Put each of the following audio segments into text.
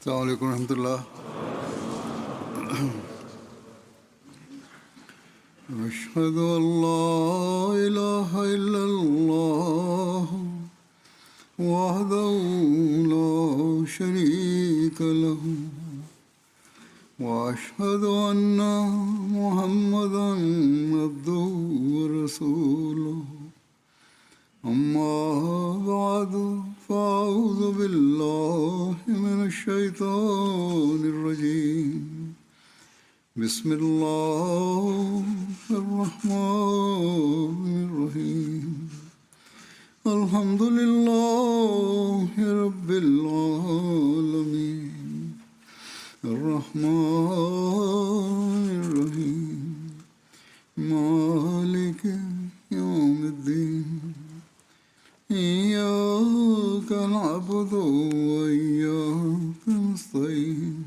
السلام عليكم ورحمة الله. أشهد أن لا إله إلا الله وحده لا شريك له وأشهد أن محمدا عبده ورسوله أما بعد فأعوذ بالله من الشيطان الرجيم بسم الله الرحمن الرحيم الحمد لله رب العالمين الرحمن الرحيم مالك يوم الدين إياك نعبد وإياك نستعين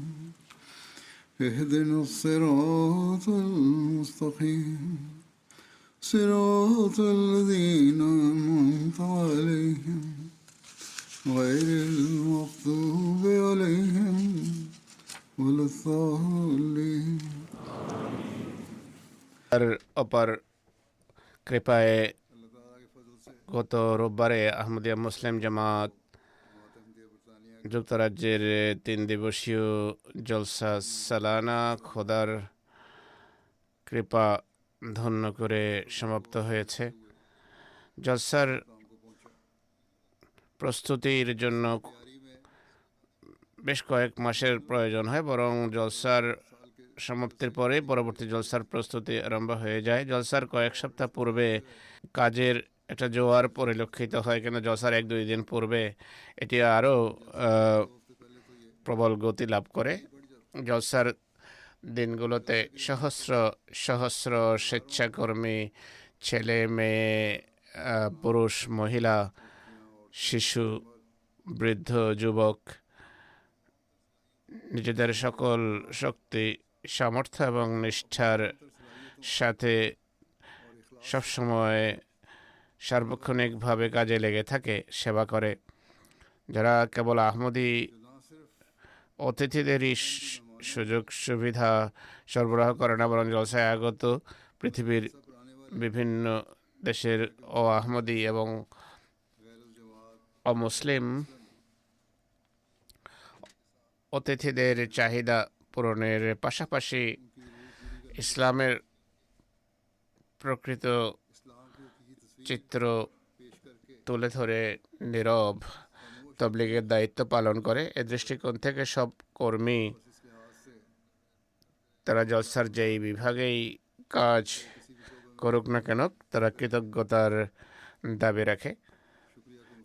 اهدنا الصراط المستقيم صراط الذين أنعمت عليهم غير المغضوب عليهم ولا الضالين. অপার কৃপায় গত রোববারে আহমদিয়া মুসলিম জামাত যুক্তরাজ্যের 3 দিবসীয় জলসা সালানা খোদার কৃপা ধন্য করে সমাপ্ত হয়েছে। জলসার প্রস্তুতির জন্য বেশ কয়েক মাসের প্রয়োজন হয়, বরং জলসার সমাপ্তির পরে পরবর্তী জলসার প্রস্তুতি আরম্ভ হয়ে যায়। জলসার কয়েক সপ্তাহ পূর্বে কাজের একটা জোয়ার পরিলক্ষিত হয়, কিন্তু জলসার 1-2 দিন পূর্বে এটি আরও প্রবল গতি লাভ করে। জলসার দিনগুলোতে সহস্র সহস্র স্বেচ্ছাকর্মী, ছেলে মেয়ে, পুরুষ মহিলা, শিশু, বৃদ্ধ, যুবক নিজেদের সকল শক্তি, সামর্থ্য এবং নিষ্ঠার সাথে সবসময় সার্বক্ষণিকভাবে কাজে লেগে থাকে, সেবা করে। যারা কেবল আহমদি অতিথিদেরই সুযোগ সুবিধা সরবরাহ করে না, বরং জলসায় আগত পৃথিবীর বিভিন্ন দেশের আহমদি এবং অমুসলিম অতিথিদের চাহিদা পূরণের পাশাপাশি ইসলামের প্রকৃত চিত্র তুলে ধরে নীরব তবলিগের দায়িত্ব পালন করে। এ দৃষ্টিকোণ থেকে সব কর্মী, তারা জলসার যেই বিভাগেই কাজ করুক না কেন, তারা কৃতজ্ঞতার দাবি রাখে।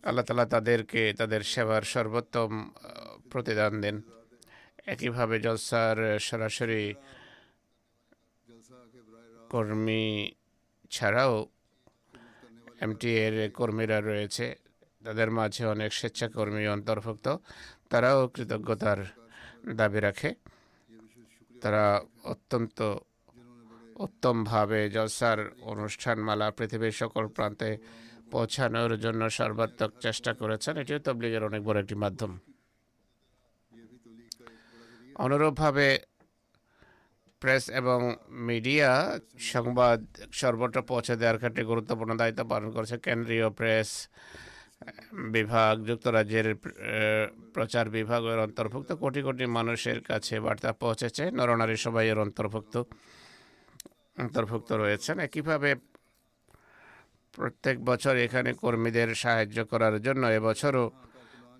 আল্লাহ তাআলা তাদেরকে তাদের সেবার সর্বোত্তম প্রতিদান দেন। একইভাবে জলসার সরাসরি কর্মী ছাড়াও এমটিএর কর্মীরা রয়েছে, তাদের মাঝে অনেক স্বেচ্ছাকর্মী অন্তর্ভুক্ত। তারাও কৃতজ্ঞতার দাবি রাখে। তারা অত্যন্ত উত্তমভাবে জলসার অনুষ্ঠানমালা পৃথিবীর সকল প্রান্তে পৌঁছানোর জন্য সর্বাত্মক চেষ্টা করেছেন। এটিও তবলিগের অনেক বড় একটি মাধ্যম। অনুরূপভাবে প্রেস এবং মিডিয়া সংবাদ সর্বত্র পৌঁছে দেওয়ার ক্ষেত্রে গুরুত্বপূর্ণ দায়িত্ব পালন করেছে। কেন্দ্রীয় প্রেস বিভাগ যুক্তরাজ্যের প্রচার বিভাগের অন্তর্ভুক্ত। কোটি কোটি মানুষের কাছে বার্তা পৌঁছেছে। নরনারী সবাই এর অন্তর্ভুক্ত রয়েছেন। একইভাবে প্রত্যেক বছর এখানে কর্মীদের সাহায্য করার জন্য এবছরও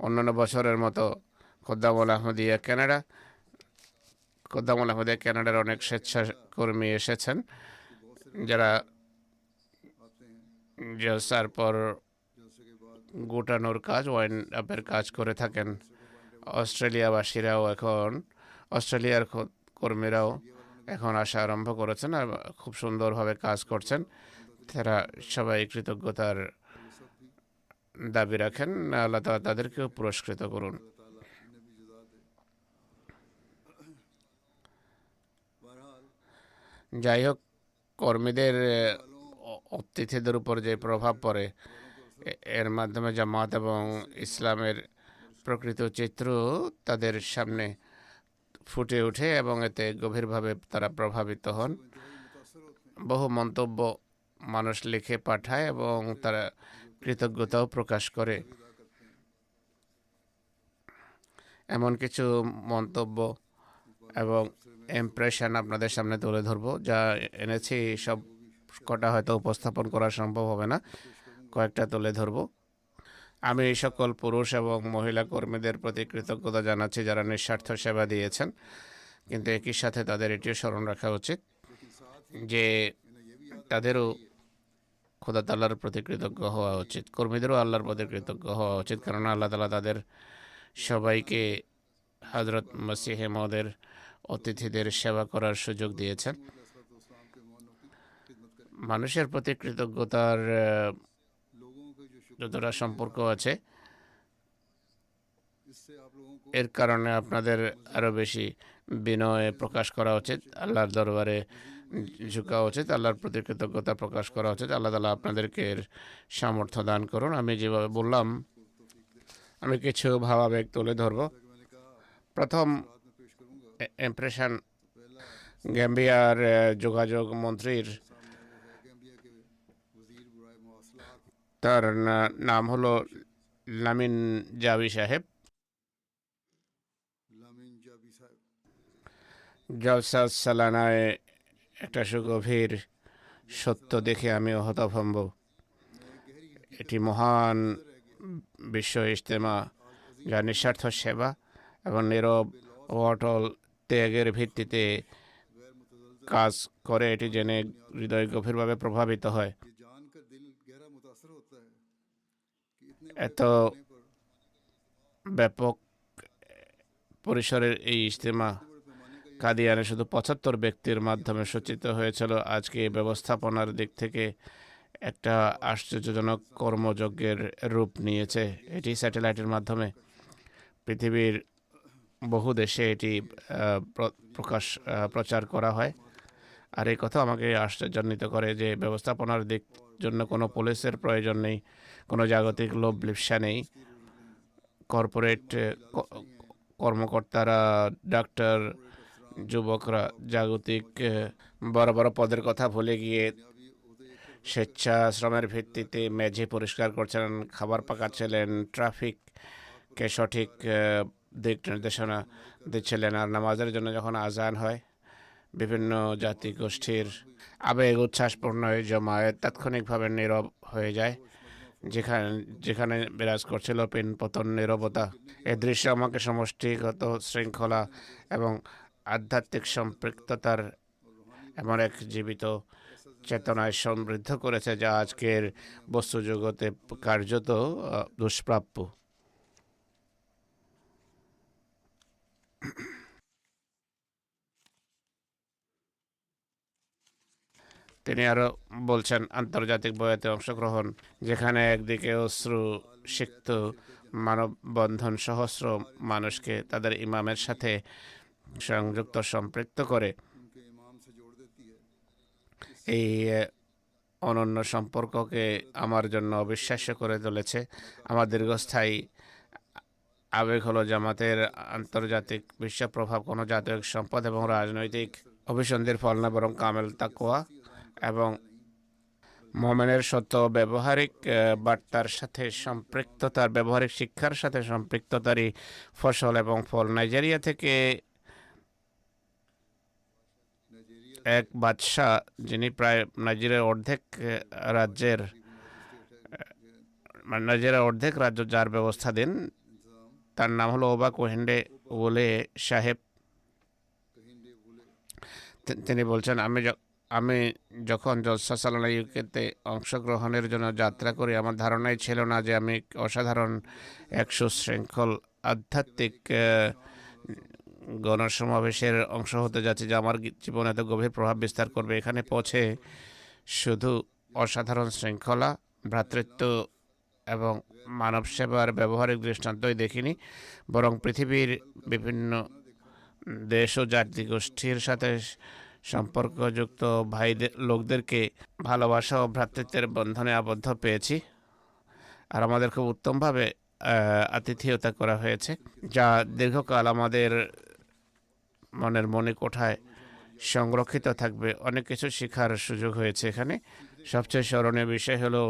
অন্যান্য বছরের মতো খোদ্দামুল আহমদিয়া কানাডার অনেক স্বেচ্ছাকর্মী এসেছেন, যারা জলসার পর গোটানোর কাজ, ওয়াইন্ড আপের কাজ করে থাকেন। অস্ট্রেলিয়ার কর্মীরাও এখন আসা আরম্ভ করেছেন আর খুব সুন্দরভাবে কাজ করছেন। তারা সবাই কৃতজ্ঞতার দাবি রাখেন। আল্লাহ তাআলা তাদেরকেও পুরস্কৃত করুন। যাই হোক, কর্মীদের অতিথিদের উপর যে প্রভাব পড়ে, এর মাধ্যমে জামাত এবং ইসলামের প্রকৃত চিত্র তাদের সামনে ফুটে ওঠে এবং এতে গভীরভাবে তারা প্রভাবিত হন। বহু মন্তব্য মানুষ লিখে পাঠায় এবং তারা কৃতজ্ঞতাও প্রকাশ করে। এমন কিছু মন্তব্য এবং ইমপ্রেশন আপনাদের সামনে তুলে ধরবো, যা এনেছি সব কটা হয়তো উপস্থাপন করা সম্ভব হবে না, কয়েকটা তুলে ধরবো। আমি এই সকল পুরুষ এবং মহিলা কর্মীদের প্রতি কৃতজ্ঞতা জানাচ্ছি যারা নিঃস্বার্থ সেবা দিয়েছেন, কিন্তু একই সাথে তাদের এটিও স্মরণ রাখা উচিত যে তাদেরও খোদা তাআলার প্রতি কৃতজ্ঞ হওয়া উচিত, কর্মীদেরও আল্লাহর প্রতি কৃতজ্ঞ হওয়া উচিত, কারণ আল্লাহ তাআলা তাদের সবাইকে হযরত মসিহ মউদের অতিথিদের সেবা করার সুযোগ দিয়েছেন। মানুষের প্রতি কৃতজ্ঞতার যতটা সম্পর্ক আছে, এর কারণে আপনাদের আরো বেশি বিনয় প্রকাশ করা উচিত, আল্লাহর দরবারে ঝুঁকা উচিত, আল্লাহর প্রতি কৃতজ্ঞতা প্রকাশ করা উচিত। আল্লাহ তাআলা আপনাদেরকে এর সামর্থ্য দান করুন। আমি যেভাবে বললাম, আমি কিছু ভাবাবেগ তুলে ধরব। প্রথম ইমপ্রেশন, গ্যাম্বিয়ার যোগাযোগ মন্ত্রীর, তার নাম হলো লামিন জাবি সাহেব। জলসা সালানায় একটা সুগভীর সত্য দেখে আমি হতভম্ব। এটি মহান বিশ্ব ইজতেমা যা নিঃস্বার্থ সেবা এবং নীরব ও অটল ত্যাগের ভিত্তিতে কাজ করে, এটি জেনে হৃদয় গভীরভাবে প্রভাবিত হয়। এত ব্যাপক পরিসরের এই ইজতেমা কাদিয়ানে শুধু ৭৫ ব্যক্তির মাধ্যমে সূচিত হয়েছিল। আজকে ব্যবস্থাপনার দিক থেকে একটা আশ্চর্যজনক কর্মযজ্ঞের রূপ নিয়েছে। এটি স্যাটেলাইটের মাধ্যমে পৃথিবীর বহু দেশে এটি প্রচার করা হয়। আর এই কথা আমাকে আশ্চর্যান্বিত করে যে ব্যবস্থাপনার দিক জন্য কোনো পুলিশের প্রয়োজন নেই, কোনো জাগতিক লোভ লিপ্সা নেই। কর্পোরেট কর্মকর্তারা, ডাক্তার, যুবকরা জাগতিক বড় বড় পদের কথা ভুলে গিয়ে স্বেচ্ছাশ্রমের ভিত্তিতে মেঝে পরিষ্কার করছিলেন, খাবার পাকাচ্ছিলেন, ট্রাফিককে সঠিক দিক নির্দেশনা দিচ্ছিলেন। আর নামাজের জন্য যখন আজান হয়, বিভিন্ন জাতি গোষ্ঠীর আবেগ উচ্ছ্বাসপূর্ণ জমায়েত তাৎক্ষণিকভাবে নীরব হয়ে যায়, যেখানে বিরাজ করছিল পিনপতন নীরবতা। এই দৃশ্য আমাকে সমষ্টিগত শৃঙ্খলা এবং আধ্যাত্মিক সম্পৃক্ততার এমন এক জীবিত চেতনায় সমৃদ্ধ করেছে, যা আজকের বস্তুজগতে কার্যত দুষ্প্রাপ্য। তিনি আরো বলছেন, আন্তর্জাতিক বয়াতে অংশগ্রহণ, যেখানে একদিকে অশ্রু সিক্ত মানববন্ধন সহস্র মানুষকে তাদের ইমামের সাথে সংযুক্ত সম্পৃক্ত করে, এই অনন্য সম্পর্ককে আমার জন্য অবিশ্বাস্য করে তুলেছে। আমার দীর্ঘস্থায়ী আবেগ হলো জামাতের আন্তর্জাতিক বিশ্ব প্রভাব কোনো জাতীয় সম্পদ এবং রাজনৈতিক অভিসন্ধির ফল না, বরং কামেল তাকওয়া এবং মোমেনের সত্য ব্যবহারিক বার্তার সাথে সম্পৃক্ততার, ব্যবহারিক শিক্ষার সাথে সম্পৃক্ততারই ফসল এবং ফল। নাইজেরিয়া থেকে এক বাদশাহ, যিনি প্রায় নাইজেরিয়ার অর্ধেক রাজ্য যার ব্যবস্থা দেন, তার নাম হলো ওবা কোহিন্ডে ওলে সাহেব। তিনি বলছেন, আমি যখন জলসা সালানা ইউকেতে অংশগ্রহণের জন্য যাত্রা করি, আমার ধারণাই ছিল না যে আমি অসাধারণ এক সুশৃঙ্খল আধ্যাত্মিক গণসমাবেশের অংশ হতে যাচ্ছি, যা আমার জীবনে এত গভীর প্রভাব বিস্তার করবে। এখানে পৌঁছে শুধু অসাধারণ শৃঙ্খলা, ভ্রাতৃত্ব এবং মানব সেবার ব্যবহারিক দৃষ্টান্তই দেখিনি, বরং পৃথিবীর বিভিন্ন দেশ ও জাতিগোষ্ঠীর সাথে সম্পর্কযুক্ত লোকদেরকে ভালোবাসা ও ভ্রাতৃত্বের বন্ধনে আবদ্ধ পেয়েছি। আর আমাদের খুব উত্তমভাবে আতিথেয়তা করা হয়েছে, যা দীর্ঘকাল আমাদের মনের মনে কোঠায় সংরক্ষিত থাকবে। অনেক কিছু শেখার সুযোগ হয়েছে এখানে। সবচেয়ে স্মরণীয় বিষয় হলো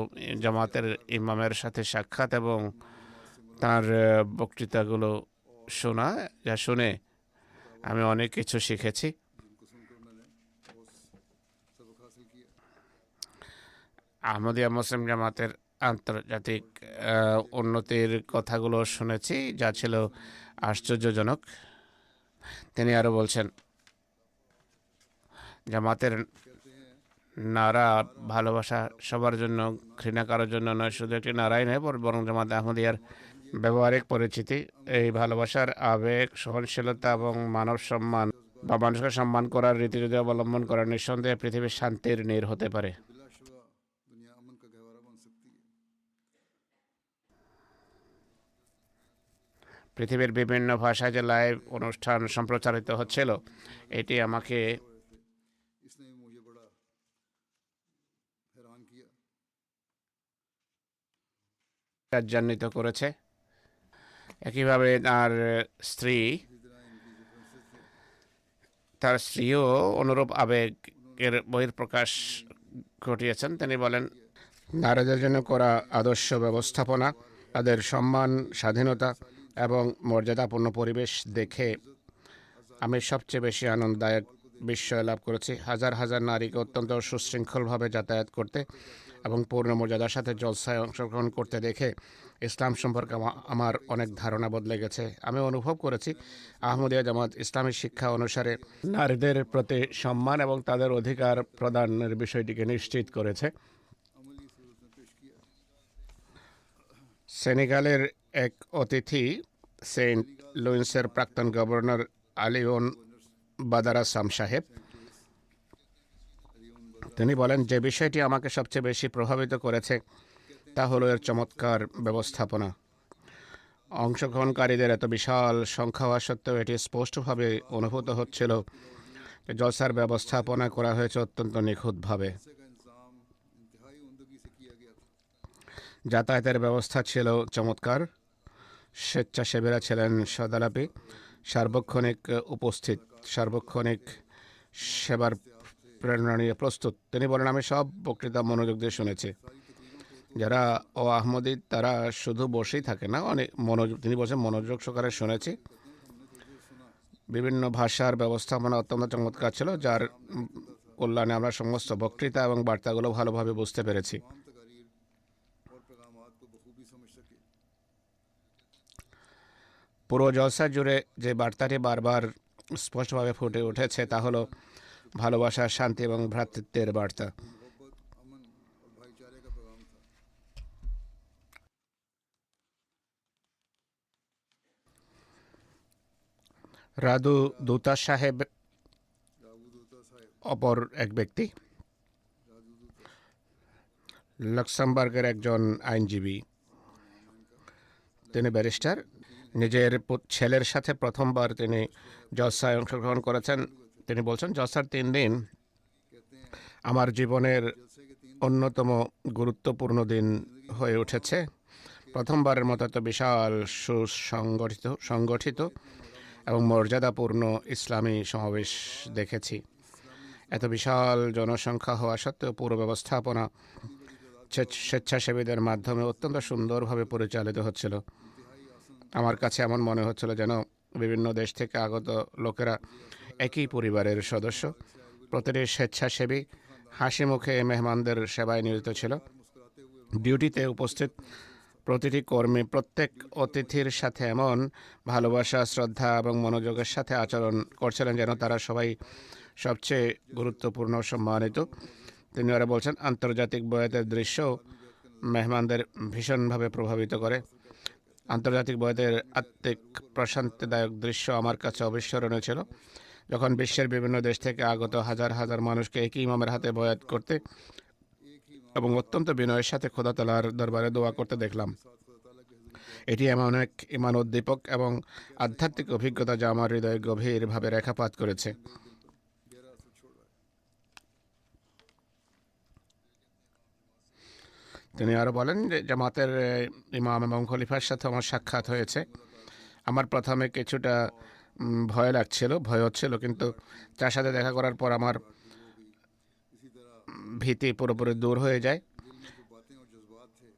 জামাতের ইমামের সাথে সাক্ষাৎ এবং তার বক্তৃতাগুলো শোনা, যা শুনে আমি অনেক কিছু শিখেছি। जिनको सुनकर मैंने बहुत सबक हासिल किया। আহমদিয়া মুসলিম জামাতের আন্তর্জাতিক উন্নতির কথাগুলো শুনেছি, যা ছিল আশ্চর্যজনক। তিনি আরও বলছেন, জামাতের कहते हैं নারা ভালোবাসা সবার জন্য, ঘৃণা কারোর জন্য নয়, শুধু একটি নারাই নয়, বরং জামাত আহমদিয়ার ব্যবহারিক পরিচিতি, এই ভালোবাসার আবেগ, সহনশীলতা এবং মানব সম্মান বা মানুষকে সম্মান করার রীতি যদি অবলম্বন করা, নিঃসন্দেহে পৃথিবীর শান্তির নীড় হতে পারে। बिलाशुबा दुनिया अमन का गहवारा बन सकती है। পৃথিবীর বিভিন্ন ভাষায় যে লাইভ অনুষ্ঠান সম্প্রচারিত হচ্ছিল, এটি আমাকে इसने मुझे बड़ा हैरान किया। রাজ্যান্বিত করেছে। একইভাবে তার স্ত্রী, তার স্ত্রীও অনুরূপ আবেগের বহিঃপ্রকাশ ঘটিয়েছেন। তিনি বলেন, নারীদের জন্য করা আদর্শ ব্যবস্থাপনা, তাদের সম্মান, স্বাধীনতা এবং মর্যাদাপূর্ণ পরিবেশ দেখে আমি সবচেয়ে বেশি আনন্দদায়ক বিস্ময় লাভ করেছি। হাজার হাজার নারীকে অত্যন্ত সুশৃঙ্খলভাবে যাতায়াত করতে এবং পূর্ণ মর্যাদার সাথে জলসায় অংশগ্রহণ করতে দেখে ইসলাম সম্পর্কে আমার অনেক ধারণা বদলে গেছে। আমি অনুভব করেছি আহমদিয়া জামাত ইসলামী শিক্ষা অনুসারে নারীদের প্রতি সম্মান এবং তাদের অধিকার প্রদানের বিষয়টিকে নিশ্চিত করেছে। अमली सूरत में पेश किया। সেনেগালের এক অতিথি, সেন্ট লুইসের প্রাক্তন গভর্নর আলিওন বাদারা সাম সাহেব, তিনি বলেন, যে বিষয়টি আমাকে সবচেয়ে বেশি প্রভাবিত করেছে তা হলো এর চমৎকার ব্যবস্থাপনা। অংশগ্রহণকারীদের এত বিশাল সংখ্যা হওয়া সত্ত্বেও এটি স্পষ্টভাবে অনুভূত হচ্ছিল যে জলসার ব্যবস্থাপনা করা হয়েছে অত্যন্ত নিখুঁতভাবে। का इंतजाम इंतहाई उमदगी से किया गया था। যাতায়াতের ব্যবস্থা ছিল চমৎকার, স্বেচ্ছাসেবীরা ছিলেন সদালাপী, সার্বক্ষণিক উপস্থিত, সার্বক্ষণিক সেবার প্রেরণা নিয়ে প্রস্তুত। তিনি বলেন, আমি সব বক্তৃতা মনোযোগ দিয়ে শুনেছি। যারা আহমদি তারা শুধু বসেই থাকে না, অনেক মনোযোগ, তিনি বলছেন মনোযোগ সহকারে শুনেছি। বিভিন্ন ভাষার ব্যবস্থাপনা অত্যন্ত চমৎকার ছিল, যার কল্যাণে আমরা সমস্ত বক্তৃতা এবং বার্তাগুলো ভালোভাবে বুঝতে পেরেছি। तमाम तकारीर और पैगामात को बखूबी समझ सके। পুরো জলসা জুড়ে যে বার্তাটি বারবার স্পষ্টভাবে ফুটে উঠেছে তা হলো ভালোবাসা, শান্তি এবং ভ্রাতৃত্বের বার্তা। मोहब्बत, अमन और भाईचारे का पैगाम था। রাদু দূতা সাহেব राबू दूता साहब, অপর এক ব্যক্তি, राजू दूता লাক্সেমবার্গের একজন আইনজীবী। তিনি ব্যারিস্টার। নিজের ছেলের সাথে প্রথমবার তিনি জলসায় অংশগ্রহণ করেছেন। তিনি বলছেন, জলসার 3 দিন আমার জীবনের जलसे के 3 অন্যতম গুরুত্বপূর্ণ দিন হয়ে উঠেছে। প্রথমবারের মতো এত বিশাল সংগঠিত এবং মর্যাদাপূর্ণ ইসলামী সমাবেশ দেখেছি। এত বিশাল জনসংখ্যা হওয়া সত্ত্বেও পুরো ব্যবস্থাপনা স্বেচ্ছাসেবীদের মাধ্যমে অত্যন্ত সুন্দরভাবে পরিচালিত হচ্ছিল। আমার কাছে এমন মনে হচ্ছিল যেন বিভিন্ন দেশ থেকে আগত লোকেরা একই পরিবারের সদস্য। প্রতিটি স্বেচ্ছাসেবী হাসি মুখে মেহমানদের সেবায় নিয়োজিত ছিল। ডিউটিতে উপস্থিত প্রতিটি কর্মী প্রত্যেক অতিথির সাথে এমন ভালোবাসা, শ্রদ্ধা এবং মনোযোগের সাথে আচরণ করছিলেন যেন তারা সবাই সবচেয়ে গুরুত্বপূর্ণ ও সম্মানিত। তিনি আরও বলছেন, আন্তর্জাতিক বয়াতের দৃশ্য মেহমানদের ভীষণভাবে প্রভাবিত করে। আন্তর্জাতিক বয়াতের আত্মিক প্রশান্তিদায়ক দৃশ্য আমার কাছে অবিস্মরণীয় ছিল, যখন বিশ্বের বিভিন্ন দেশ থেকে আগত হাজার হাজার মানুষকে একই ইমামের হাতে বয়াত করতে এবং অত্যন্ত বিনয়ের সাথে খোদা তাআলার দরবারে দোয়া করতে দেখলাম। এটি এমন এক ঈমান উদ্দীপক এবং আধ্যাত্মিক অভিজ্ঞতা যা আমার হৃদয়ে গভীরভাবে রেখাপাত করেছে। তিনি আরও বলেন যে জামাতের ইমাম এবং খলিফার সাথে আমার সাক্ষাৎ হয়েছে। আমার প্রথমে কিছুটা ভয় লাগছিল, ভয় হচ্ছিল, কিন্তু তার সাথে দেখা করার পর আমার ভীতি পুরোপুরি দূর হয়ে যায়। दिल में जो बातें और जज्बात थे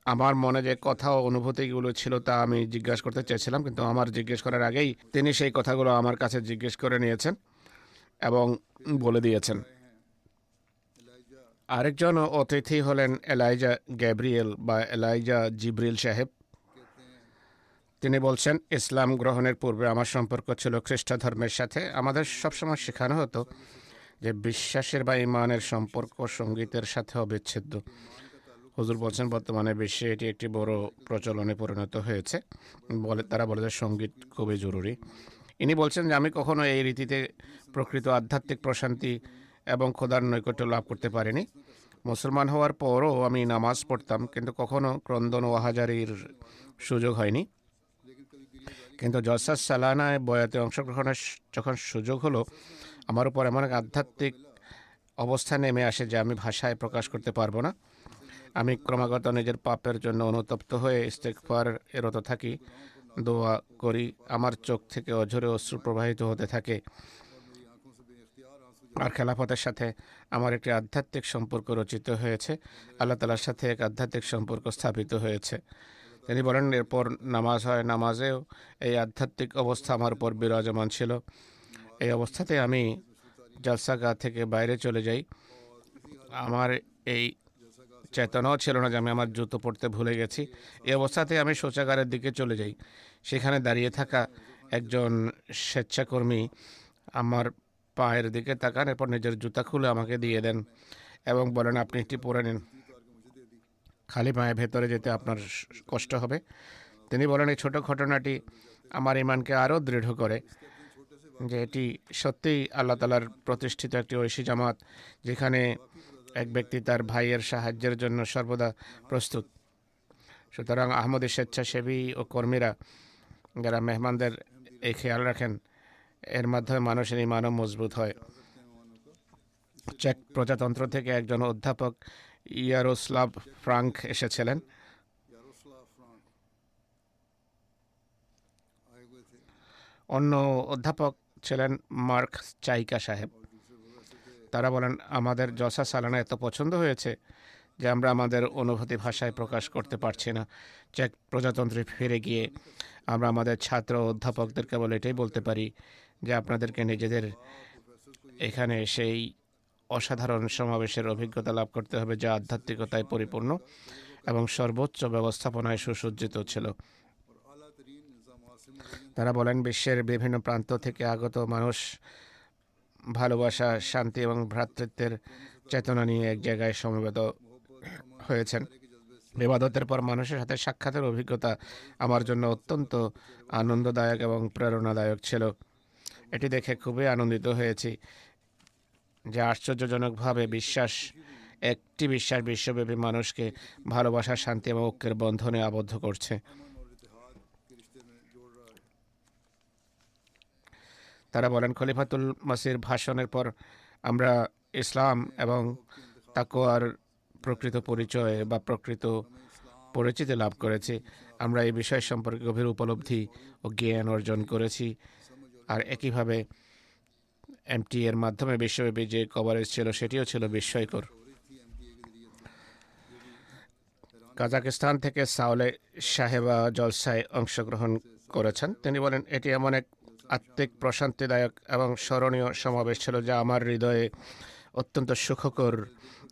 আমার মনে যে কথা ও অনুভূতিগুলো ছিল তা আমি জিজ্ঞাসা করতে চেয়েছিলাম, কিন্তু আমার জিজ্ঞেস করার আগেই তিনি সেই কথাগুলো আমার কাছে জিজ্ঞেস করে নিয়েছেন এবং বলে দিয়েছেন। एलाइजा আরেকজন অতিথি হলেন এলাইজা গ্যাব্রিয়েল বা এলাইজা জিব্রিল সাহেব। कहते हैं তিনি বলছেন, ইসলাম গ্রহণের পূর্বে আমার সম্পর্ক ছিল খ্রিস্ট ধর্মের সাথে। আমাদের সবসময় শেখানো হতো যে বিশ্বাসের বা ইমানের সম্পর্ক সঙ্গীতের সাথে অবিচ্ছেদ্য। হুজুর বলছেন বর্তমানে বিশ্বে এটি একটি বড় প্রচলনে পরিণত হয়েছে। তারা বলে যে সঙ্গীত খুবই জরুরি। ইনি বলছেন যে আমি কখনো এই রীতিতে প্রকৃত আধ্যাত্মিক প্রশান্তি এবং খোদার নৈকট্য লাভ করতে পারিনি। মুসলমান হওয়ার পরও আমি নামাজ পড়তাম, কিন্তু কখনো ক্রন্দন ও আহাজারির সুযোগ হয়নি। लेकिन कभी गिरियाजारी কিন্তু জলসা সালানায় বয়াতে অংশগ্রহণের যখন সুযোগ হলো, আমার উপর এমন এক আধ্যাত্মিক অবস্থা নেমে আসে যে আমি ভাষায় প্রকাশ করতে পারবো না। আমি ক্রমাগত নিজের পাপের জন্য অনুতপ্ত হয়ে ইস্তেগফার এরত থাকি, দোয়া করি। আমার চোখ থেকে অঝরে অশ্রু প্রবাহিত হতে থাকে। और मेरी आंखों से बेइख्तियार आंसू আর খেলাফতের সাথে আমার একটি আধ্যাত্মিক সম্পর্ক রচিত হয়েছে, আল্লাহ তালার সাথে এক আধ্যাত্মিক সম্পর্ক স্থাপিত হয়েছে। তিনি বলেন, এরপর নামাজ হয়, নামাজেও এই আধ্যাত্মিক অবস্থা আমার উপর বিরাজমান ছিল। এই অবস্থাতে আমি জলসাগাহ থেকে বাইরে চলে যাই। আমার এই চেতনাও ছিল না যে আমি আমার জুতো পরতে ভুলে গেছি। এই অবস্থাতে আমি শৌচাগারের দিকে চলে যাই। সেখানে দাঁড়িয়ে থাকা একজন স্বেচ্ছাকর্মী আমার পায়ের দিকে তাকান, এরপর নিজের জুতা খুলে আমাকে দিয়ে দেন এবং বলেন, আপনি এটি পরে নিন, খালি পায়ে ভেতরে যেতে আপনার কষ্ট হবে। তিনি বলেন, এই ছোট ঘটনাটি আমার ইমানকে আরও দৃঢ় করে যে এটি সত্যিই আল্লাহ তালার প্রতিষ্ঠিত একটি ঐশী জামাত, যেখানে এক ব্যক্তি তার ভাইয়ের সাহায্যের জন্য সর্বদা প্রস্তুত। সুতরাং আহমদী স্বেচ্ছাসেবী ও কর্মীরা যারা মেহমানদের এই খেয়াল রাখেন, এর মাধ্যমে মানুষের ইমানও মজবুত হয়। চেক প্রজাতন্ত্র থেকে একজন অধ্যাপক ইয়ারোস্লাভ ফ্রাঙ্ক এসেছিলেন। यारोस्लाव फ्रांक आए हुए थे অন্য অধ্যাপক ছিলেন মার্ক চাইকা সাহেব। और दूसरे प्रोफेसर थे তারা বলেন, আমাদের জলসা সালানা এত পছন্দ হয়েছে যে আমরা আমাদের অনুভূতি ভাষায় প্রকাশ করতে পারছি না। চেক প্রজাতন্ত্রে ফিরে গিয়ে আমরা আমাদের ছাত্র অধ্যাপকদের কেবল এটাই বলতে পারি যে আপনাদেরকে নিজেদের এখানে সেই অসাধারণ সমাবেশের অভিজ্ঞতা লাভ করতে হবে যা আধ্যাত্মিকতায় পরিপূর্ণ এবং সর্বোচ্চ ব্যবস্থাপনায় সুসজ্জিত ছিল। और आला तरीन निज़ामात से मुज़य्यन তারা বলেন, বিশ্বের বিভিন্ন প্রান্ত থেকে আগত মানুষ ভালোবাসা, শান্তি এবং ভ্রাতৃত্বের চেতনা নিয়ে এক জায়গায় সমবেত হয়েছেন। ইবাদতের পর মানুষের সাথে সাক্ষাতের অভিজ্ঞতা আমার জন্য অত্যন্ত আনন্দদায়ক এবং প্রেরণাদায়ক ছিল। এটি দেখে খুবই আনন্দিত হয়েছি যে আশ্চর্যজনকভাবে একটি বিশ্বাস বিশ্বব্যাপী মানুষকে ভালোবাসা, শান্তি এবং ঐক্যের বন্ধনে আবদ্ধ করছে। अमन और इत्तेहाद के रिश्ते में जोड़ रहा है। তারা বলেন, খলিফাতুল মসির ভাষণের পর আমরা ইসলাম এবং তাকওয়ার প্রকৃত পরিচয় বা প্রকৃত পরিচিতি লাভ করেছি। আমরা এই বিষয় সম্পর্কে গভীর উপলব্ধি ও জ্ঞান অর্জন করেছি। আর একইভাবে এমটি এর মাধ্যমে বিশ্বব্যাপী যে কভারেজ ছিল সেটিও ছিল বিস্ময়কর। কাজাকিস্তান থেকে সাওলে সাহেবা জলসায় অংশগ্রহণ করেছেন। তিনি বলেন, এটি এমন এক আত্মিক প্রশান্তিদায়ক এবং স্মরণীয় সমাবেশ ছিল যা আমার হৃদয়ে অত্যন্ত সুখকর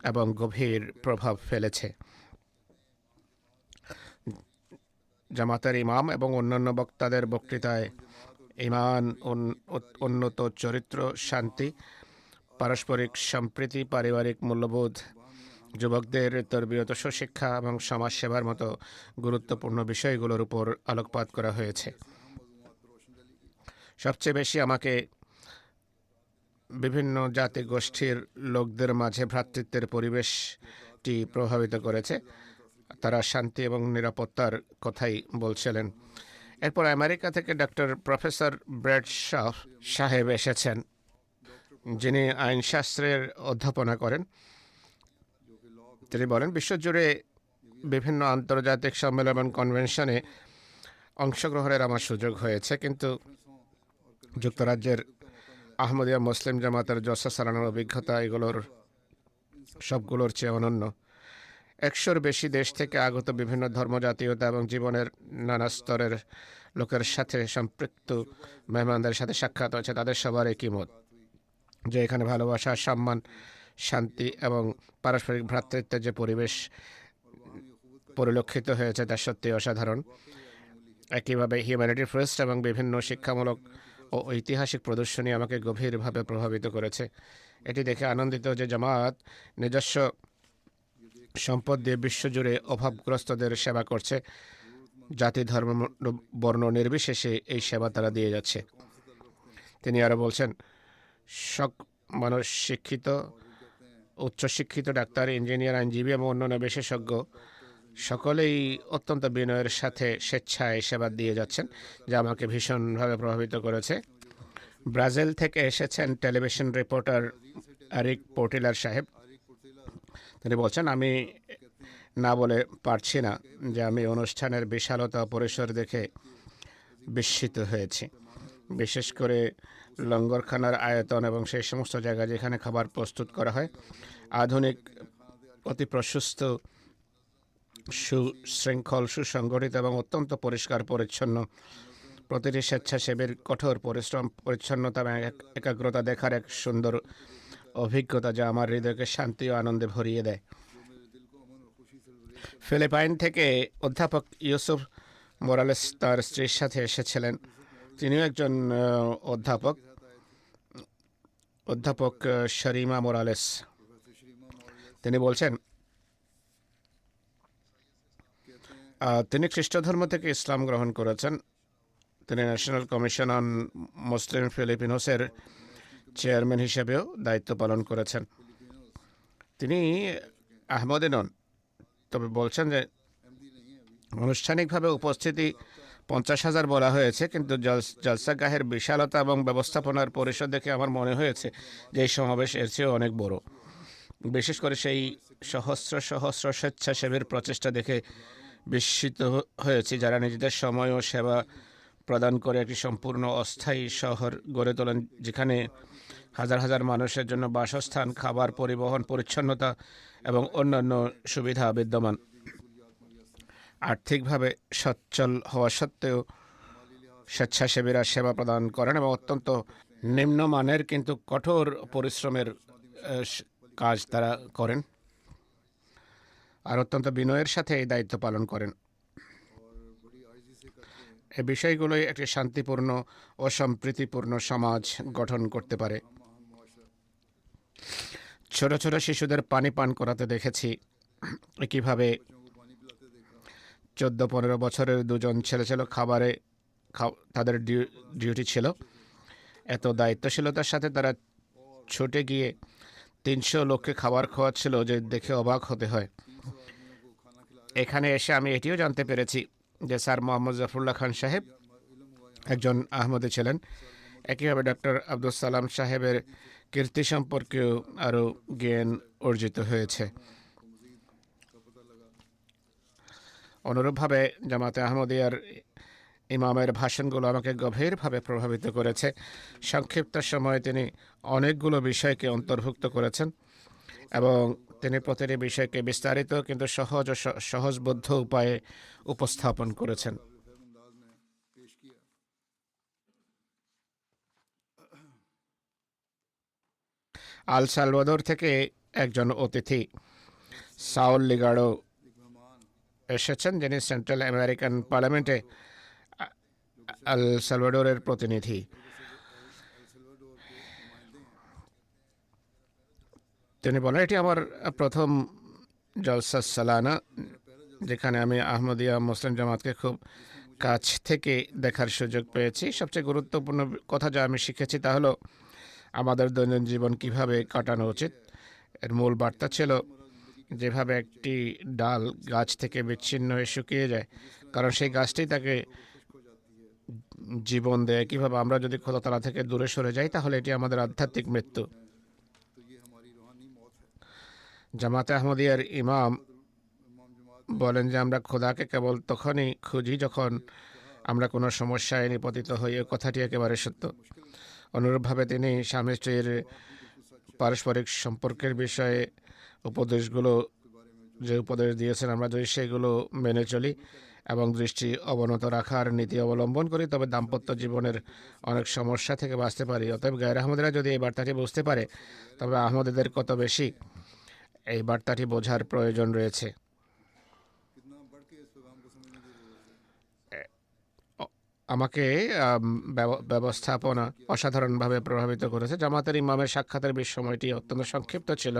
এবং গভীর প্রভাব ফেলেছে। জামাতের ইমাম এবং অন্যান্য বক্তাদের বক্তৃতায় ইমান, উন্নত চরিত্র, শান্তি, পারস্পরিক সম্প্রীতি, পারিবারিক মূল্যবোধ, যুবকদের তরবিয়ত, সুশিক্ষা এবং সমাজসেবার মতো গুরুত্বপূর্ণ বিষয়গুলোর উপর আলোকপাত করা হয়েছে। সবচেয়ে বেশি আমাকে বিভিন্ন জাতি গোষ্ঠীর লোকদের মাঝে ভ্রাতৃত্বের পরিবেশটি প্রভাবিত করেছে। তারা শান্তি এবং নিরাপত্তার কথাই বলছিলেন। এরপর আমেরিকা থেকে ডক্টর প্রফেসর ব্র্যাড শাফ সাহেব এসেছেন, যিনি আইনশাস্ত্রের অধ্যাপনা করেন। তিনি বলেন, বিশ্বজুড়ে বিভিন্ন আন্তর্জাতিক সম্মেলন এবং কনভেনশনে অংশগ্রহণের আমার সুযোগ হয়েছে, কিন্তু যুক্তরাজ্যের আহমদিয়া মুসলিম জামাতের জলসা চালানোর অভিজ্ঞতা এগুলোর সবগুলোর চেয়ে অনন্য। 100-র বেশি দেশ থেকে আগত বিভিন্ন ধর্মজাতীয়তা এবং জীবনের নানা স্তরের লোকের সাথে সম্পৃক্ত মেহমানদের সাথে সাক্ষাৎ হয়েছে। তাদের সবার একই মত যে এখানে ভালোবাসা, সম্মান, শান্তি এবং পারস্পরিক ভ্রাতৃত্বের যে পরিবেশ পরিলক্ষিত হয়েছে তা সত্যি অসাধারণ। একইভাবে হিউম্যানিটি ফার্স্ট এবং বিভিন্ন শিক্ষামূলক ও ঐতিহাসিক প্রদর্শনী আমাকে গভীরভাবে প্রভাবিত করেছে। এটি দেখে আনন্দিত যে জামাত নিজস্ব সম্পদ দিয়ে বিশ্বজুড়ে অভাবগ্রস্তদের সেবা করছে। জাতি, ধর্ম, বর্ণ নির্বিশেষে এই সেবা তারা দিয়ে যাচ্ছে। তিনি আরও বলছেন, সব মানুষ শিক্ষিত, উচ্চশিক্ষিত, ডাক্তার, ইঞ্জিনিয়ার, আইনজীবী এবং অন্যান্য বিশেষজ্ঞ সকলেই অত্যন্ত বিনয়ের সাথে স্বেচ্ছায় সেবা দিয়ে যাচ্ছেন, যা আমাকে ভীষণভাবে প্রভাবিত করেছে। ব্রাজিল থেকে এসেছেন টেলিভিশন রিপোর্টার আরিক পোর্টিলার সাহেব। তিনি বলছেন, আমি না বলে পারছি না যে আমি অনুষ্ঠানের বিশালতা পরিসর দেখে বিস্মিত হয়েছি। বিশেষ করে লঙ্গরখানার আয়তন এবং সেই সমস্ত জায়গা যেখানে খাবার প্রস্তুত করা হয়। আধুনিক, অতি প্রশস্ত, সুশৃঙ্খল, সুসংগঠিত এবং অত্যন্ত পরিষ্কার পরিচ্ছন্ন। প্রতিটি স্বেচ্ছাসেবীর কঠোর পরিশ্রম, পরিচ্ছন্নতা এবং একাগ্রতা দেখার এক সুন্দর অভিজ্ঞতা যা আমার হৃদয়কে শান্তি ও আনন্দে ভরিয়ে দেয়। ফিলিপাইন থেকে অধ্যাপক ইউসুফ মোরালেস তার স্ত্রীর সাথে এসেছিলেন। তিনিও একজন অধ্যাপক শরিমা মোরালেস। তিনি বলছেন, তিনি খ্রিস্ট ধর্ম থেকে ইসলাম গ্রহণ করেছেন। তিনি ন্যাশনাল কমিশন অন মুসলিম ফিলিপিনোসের চেয়ারম্যান হিসেবেও দায়িত্ব পালন করেছেন। তিনি আহমদী নন, তবে বলছেন যে আনুষ্ঠানিকভাবে উপস্থিতি 50,000 বলা হয়েছে, কিন্তু জলসাগাহের বিশালতা এবং ব্যবস্থাপনার পরিসর দেখে আমার মনে হয়েছে যে এই সমাবেশ এর চেয়েও অনেক বড়। বিশেষ করে সেই সহস্র সহস্র স্বেচ্ছাসেবীর প্রচেষ্টা দেখে বিস্মিত হয়েছি, যারা নিজেদের সময় ও সেবা প্রদান করে একটি সম্পূর্ণ অস্থায়ী শহর গড়ে তোলেন, যেখানে হাজার হাজার মানুষের জন্য বাসস্থান, খাবার, পরিবহন, পরিচ্ছন্নতা এবং অন্যান্য সুবিধা বিদ্যমান। আর্থিকভাবে সচ্ছল হওয়া সত্ত্বেও স্বেচ্ছাসেবীরা সেবা প্রদান করেন এবং অত্যন্ত নিম্নমানের কিন্তু কঠোর পরিশ্রমের কাজ তারা করেন আর অত্যন্ত বিনয়ের সাথে এই দায়িত্ব পালন করেন। এই বিষয়গুলোই একটি শান্তিপূর্ণ ও সম্প্রীতিপূর্ণ সমাজ গঠন করতে পারে। ছোট ছোট শিশুদের পানি পান করাতে দেখেছি। একইভাবে 14-15 বছরের দুজন ছেলে ছিল। তাদের ডিউটি ছিল। এত দায়িত্বশীলতার সাথে তারা ছুটে গিয়ে 300 লোককে খাবার খাওয়াচ্ছিল যে দেখে অবাক হতে হয়। এখানে এসে আমি এটিও জানতে পেরেছি যে স্যার মোহাম্মদ জাফরুল্লাহ খান সাহেব একজন আহমদী ছিলেন। একইভাবে ডক্টর আব্দুল সালাম সাহেবের কীর্তি সম্পর্কেও আরও জ্ঞান অর্জিত হয়েছে। অনুরূপভাবে জামাতে আহমদিয়ার ইমামের ভাষণগুলো আমাকে গভীরভাবে প্রভাবিত করেছে। সংক্ষিপ্ত সময়ে তিনি অনেকগুলো বিষয়কে অন্তর্ভুক্ত করেছেন এবং তিনি প্রতিটি বিষয়কে বিস্তারিত কিন্তু সহজ ও সহজবোধ্য উপায়ে উপস্থাপন করেছেন। আল সালভাদোর থেকে একজন অতিথি সাউল লিগাড়ো এসেছেন, যিনি সেন্ট্রাল আমেরিকান পার্লামেন্টে আল সালভাডোরের প্রতিনিধি। তিনি বলেন, এটি আমার প্রথম জলসা সালানা, যেখানে আমি আহমদিয়া মুসলিম জামাতকে খুব কাছ থেকে দেখার সুযোগ পেয়েছি। সবচেয়ে গুরুত্বপূর্ণ কথা যা আমি শিখেছি তা হলো আমাদের দৈনন্দিন জীবন কিভাবে কাটানো উচিত। এর মূল বার্তা ছিল, যেভাবে একটি ডাল গাছ থেকে বিচ্ছিন্ন হয়ে শুকিয়ে যায়, কারণ সেই গাছটি তাকে জীবন দেয়, কিভাবে আমরা যদি খোদা তাআলা থেকে দূরে সরে যাই তাহলে এটি আমাদের আধ্যাত্মিক মৃত্যু। জামাতে আহমদিয়ার ইমাম বলেন যে আমরা খোদাকে কেবল তখনই খুঁজি যখন আমরা কোনো সমস্যায় নিপতিত হই। এই কথাটি একেবারে সত্য। অনুরূপভাবে তিনি স্বামী স্ত্রীর পারস্পরিক সম্পর্কের বিষয়ে উপদেশগুলো যে উপদেশ দিয়েছেন, আমরা যদি সেগুলো মেনে চলি এবং দৃষ্টি অবনত রাখার নীতি অবলম্বন করি, তবে দাম্পত্য জীবনের অনেক সমস্যা থেকে বাঁচতে পারি। অতএব গায়ের আহমদীরা যদি এই বার্তাটি বুঝতে পারে, তবে আহমদীদের কত বেশি এই বার্তাটি বোঝার প্রয়োজন রয়েছে। कितना बढ़ के इस पैगाम को समझने की जरूरत है। আমাকে ব্যবস্থাপনা অসাধারণভাবে প্রভাবিত করেছে। জামাতের ইমামের সাক্ষাতের সময়টি অত্যন্ত সংক্ষিপ্ত ছিল।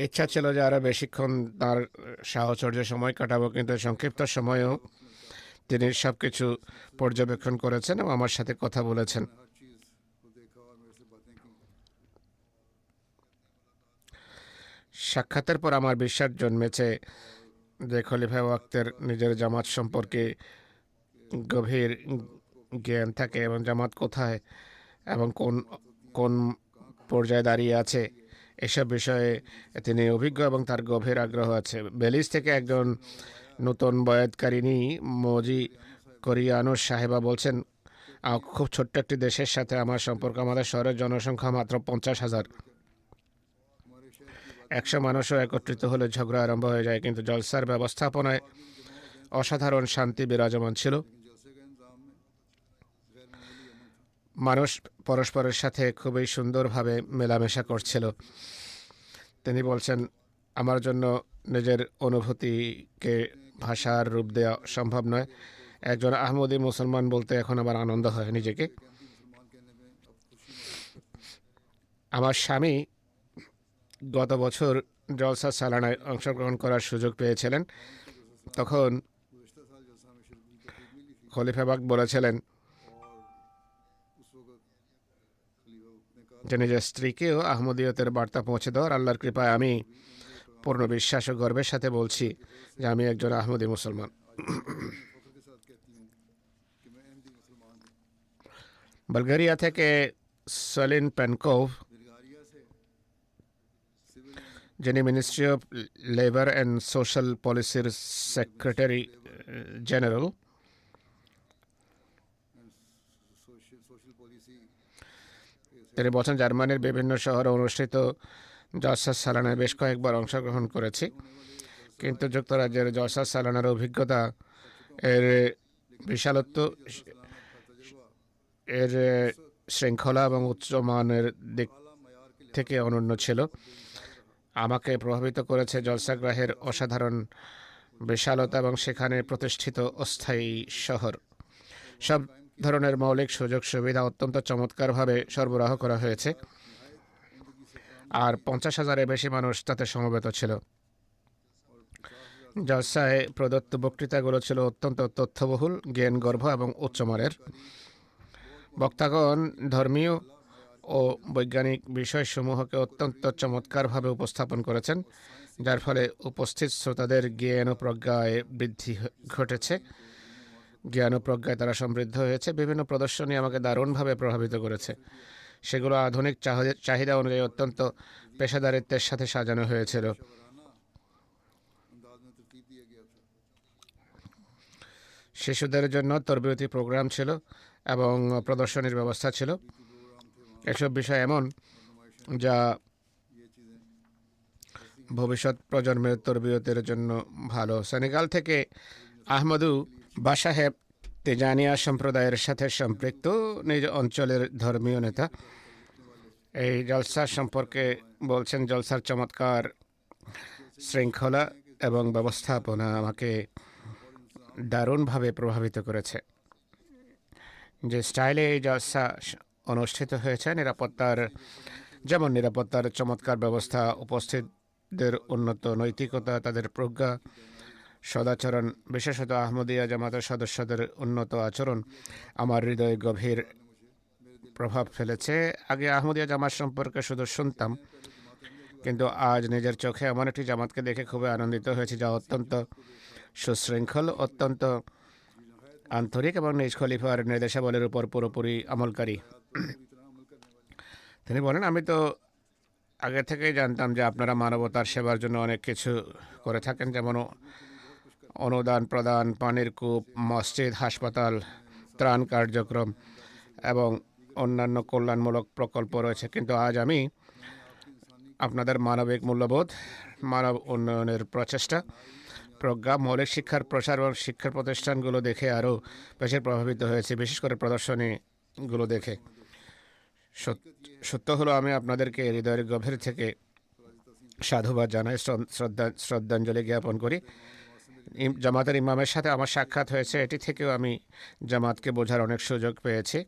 ইচ্ছা ছিল যে আরও বেশিক্ষণ তার সাহচর্যে সময় কাটাবো, কিন্তু সংক্ষিপ্ত সময়েও তিনি সব কিছু পর্যবেক্ষণ করেছেন এবং আমার সাথে কথা বলেছেন। मैंने हर चीज़ को देखा और मेरे से बातें की। সাক্ষাতের পর আমার বিশ্বাস জন্মেছে যে খলিফা ওয়াক্তের নিজের জামাত সম্পর্কে গভীর জ্ঞান থাকে এবং জামাত কোথায় এবং কোন কোন পর্যায়ে দাঁড়িয়ে আছে এসব বিষয়ে তিনি অভিজ্ঞ এবং তার গভীর আগ্রহ আছে। বেলিজ থেকে একজন নতুন বয়াতকারিনী মজি কোরিয়ানো সাহেবা বলছেন, খুব ছোট্ট একটি দেশের সাথে আমার সম্পর্ক। আমাদের শহরের জনসংখ্যা মাত্র 50,000। 100 মানুষও একত্রিত হলে ঝগড়া আরম্ভ হয়ে যায়, কিন্তু জলসার ব্যবস্থাপনায় অসাধারণ শান্তি বিরাজমান ছিল। মানুষ পরস্পরের সাথে খুবই সুন্দরভাবে মেলামেশা করছিল। তিনি বলছেন, আমার জন্য নিজের অনুভূতিকে ভাষার রূপ দেওয়া সম্ভব নয়। একজন আহমদী মুসলমান বলতে এখন আমার আনন্দ হয় নিজেকে। আমার স্বামী গত বছর জলসা সালানায় অংশগ্রহণ করার সুযোগ পেয়েছিলেন। তখন খলিফা বাগ বলেছিলেন যে নিজের স্ত্রীকেও আহমদীয়তের বার্তা পৌঁছে দেওয়ার। আল্লাহর কৃপায় আমি পূর্ণ বিশ্বাস ও গর্বের সাথে বলছি যে আমি একজন আহমদী মুসলমান। বালগেরিয়া থেকে সলিন পেনকোভ, যিনি ministry of labour and social পলিসির সেক্রেটারি জেনারেল, তিনি বলছেন, জার্মানির বিভিন্ন শহরে অনুষ্ঠিত জলসা সালানায় বেশ কয়েকবার অংশগ্রহণ করেছি, কিন্তু যুক্তরাজ্যের জলসা সালানার অভিজ্ঞতা এর বিশালত্ব, এর শৃঙ্খলা এবং উচ্চমানের দিক থেকে অনন্য ছিল। আমাকে প্রভাবিত করেছে জলসাগ্রাহের অসাধারণ বিশালতা এবং সেখানে প্রতিষ্ঠিত অস্থায়ী শহর। সব ধরনের মৌলিক সুযোগ সুবিধা অত্যন্ত চমৎকারভাবে সরবরাহ করা হয়েছে, আর 50,000-এর বেশি মানুষ তাতে সমবেত ছিল। জলসায় প্রদত্ত বক্তৃতাগুলো ছিল অত্যন্ত তথ্যবহুল, জ্ঞানগর্ভ এবং উচ্চমানের। বক্তাগণ ধর্মীয় ও বৈজ্ঞানিক বিষয়সমূহকে অত্যন্ত চমৎকারভাবে উপস্থাপন করেছেন, যার ফলে উপস্থিত শ্রোতাদের জ্ঞান ও প্রজ্ঞায় বৃদ্ধি ঘটেছে। জ্ঞান ও প্রজ্ঞায় তারা সমৃদ্ধ হয়েছে। বিভিন্ন প্রদর্শনী আমাকে দারুণভাবে প্রভাবিত করেছে। সেগুলো আধুনিক চাহিদা অনুযায়ী অত্যন্ত পেশাদারিত্বের সাথে সাজানো হয়েছিল। শিশুদের জন্য তরবিয়তি প্রোগ্রাম ছিল এবং প্রদর্শনীর ব্যবস্থা ছিল। এসব বিষয় এমন যা ভবিষ্যৎ প্রজন্মের তরবিয়তের জন্য ভালো। সেনেগাল থেকে আহমদু বাসাহেব তেজানিয়া সম্প্রদায়ের সাথে সম্পৃক্ত, নিজ অঞ্চলের ধর্মীয় নেতা। এই জলসার সম্পর্কে বলছেন, জলসার চমৎকার শৃঙ্খলা এবং ব্যবস্থাপনা আমাকে দারুণভাবে প্রভাবিত করেছে। যে স্টাইলে এই জলসা অনুষ্ঠিত হয়েছে, নিরাপত্তার চমৎকার ব্যবস্থা, উপস্থিতদের উন্নত নৈতিকতা, তাদের প্রজ্ঞা, সদাচরণ, বিশেষত আহমদিয়া জামাতের সদস্যদের উন্নত আচরণ আমার হৃদয়ে গভীর প্রভাব ফেলেছে। আগে আহমদিয়া জামাত সম্পর্কে শুধু শুনতাম, কিন্তু আজ নিজের চোখে এমন একটি জামাতকে দেখে খুবই আনন্দিত হয়েছি, যা অত্যন্ত সুশৃঙ্খল, অত্যন্ত আন্তরিক এবং নিজ খলিফার নির্দেশাবলীর উপর পুরোপুরি আমলকারী। তিনি বলেন, আমি তো আগে থেকেই জানতাম যে আপনারা মানবতার সেবার জন্য অনেক কিছু করে থাকেন, যেমন অনুদান প্রদান, পানির কূপ, মসজিদ, হাসপাতাল, ত্রাণ কার্যক্রম এবং অন্যান্য কল্যাণমূলক প্রকল্প রয়েছে। কিন্তু আজ আমি আপনাদের মানবিক মূল্যবোধ, মানব উন্নয়নের প্রচেষ্টা, প্রজ্ঞা, মৌলিক শিক্ষার প্রসার এবং শিক্ষা প্রতিষ্ঠানগুলো দেখে আরও বেশি প্রভাবিত হয়েছে, বিশেষ করে প্রদর্শনীগুলো দেখে। সত্য হলো আমি আপনাদেরকে হৃদয়ের গভীর থেকে সাধুবাদ জানাই, শ্রদ্ধাঞ্জলি জ্ঞাপন করি। জামাতের ইমামের সাথে আমার সাক্ষাৎ হয়েছে, এটি থেকেও আমি জামাতকে বোঝার অনেক সুযোগ পেয়েছি।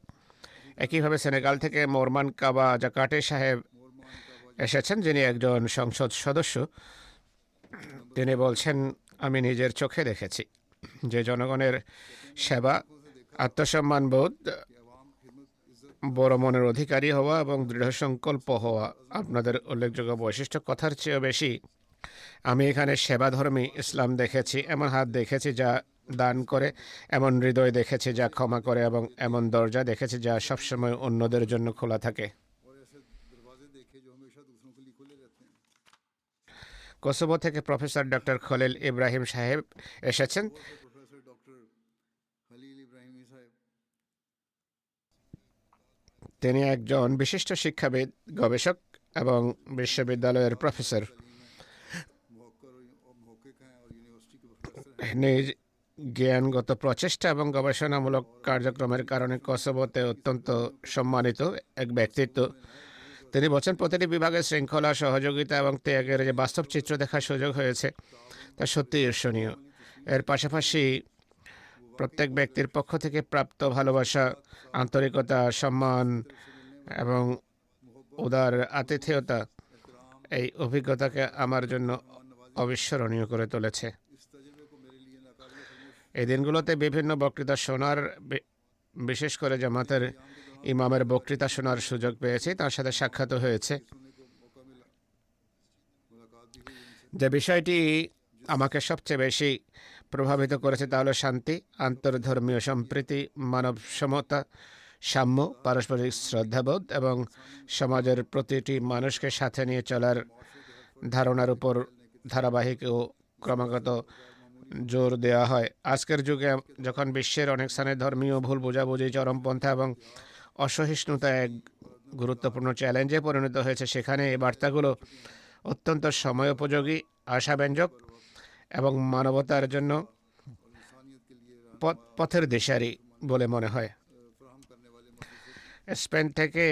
একইভাবে সেনেগাল থেকে মোরমান কাবা জাকাটে সাহেব এসেছেন, যিনি একজন সংসদ সদস্য। তিনি বলছেন, আমি নিজের চোখে দেখেছি যে জনগণের সেবা, আত্মসম্মানবোধ, বড় মনের অধিকারী হওয়া এবং দৃঢ় সংকল্প হওয়া আপনাদের উল্লেখযোগ্য বৈশিষ্ট্য। কথার চেয়েও বেশি আমি এখানে সেবাধর্মী ইসলাম দেখেছি, এমন হাত দেখেছি যা দান করে, এমন হৃদয় দেখেছি যা ক্ষমা করে, এবং এমন দরজা দেখেছি যা সবসময় অন্যদের জন্য খোলা থাকে। কোসোভো থেকে প্রফেসর ডক্টর খলিল ইব্রাহিম সাহেব এসেছেন। তিনি একজন বিশিষ্ট শিক্ষাবিদ, গবেষক এবং বিশ্ববিদ্যালয়ের প্রফেসর। নিজ জ্ঞানগত প্রচেষ্টা এবং গবেষণামূলক কার্যক্রমের কারণে কোসোভোতে অত্যন্ত সম্মানিত এক ব্যক্তিত্ব। তিনি বলছেন, প্রতিটি বিভাগের শৃঙ্খলা, সহযোগিতা এবং ত্যাগের যে বাস্তব চিত্র দেখার সুযোগ হয়েছে তা সত্যি ঈর্ষণীয়। এর পাশাপাশি প্রত্যেক ব্যক্তির পক্ষ থেকে প্রাপ্ত ভালোবাসা, আন্তরিকতা, সম্মান এবং উদার আতিথেয়তা এই অভিজ্ঞতাকে আমার জন্য অবিস্মরণীয় করে তুলেছে। এই দিনগুলোতে বিভিন্ন বক্তৃতা শোনার, বিশেষ করে জামাতের ইমামের বক্তৃতা শোনার সুযোগ পেয়েছি, তার সাথে সাক্ষাৎ হয়েছে। যে বিষয়টি আমাকে সবচেয়ে বেশি প্রভাবিত করেছে তা হলো শান্তি, আন্তর্ধর্মীয় সম্প্রীতি, মানব সমতা, সাম্য, পারস্পরিক শ্রদ্ধাবোধ এবং সমাজের প্রতিটি মানুষকে সাথে নিয়ে চলার ধারণার উপর ধারাবাহিক ও ক্রমাগত জোর দেওয়া হয়। আজকের যুগে যখন বিশ্বের অনেক স্থানে ধর্মীয় ভুল বোঝাবুঝি, চরমপন্থা এবং অসহিষ্ণুতা এক গুরুত্বপূর্ণ চ্যালেঞ্জে পরিণত হয়েছে, সেখানে এই বার্তাগুলো অত্যন্ত সময়োপযোগী, আশাব্যঞ্জক এবং মানবতার জন্য পথের দিশারি বলে মনে হয়। স্পেন থেকে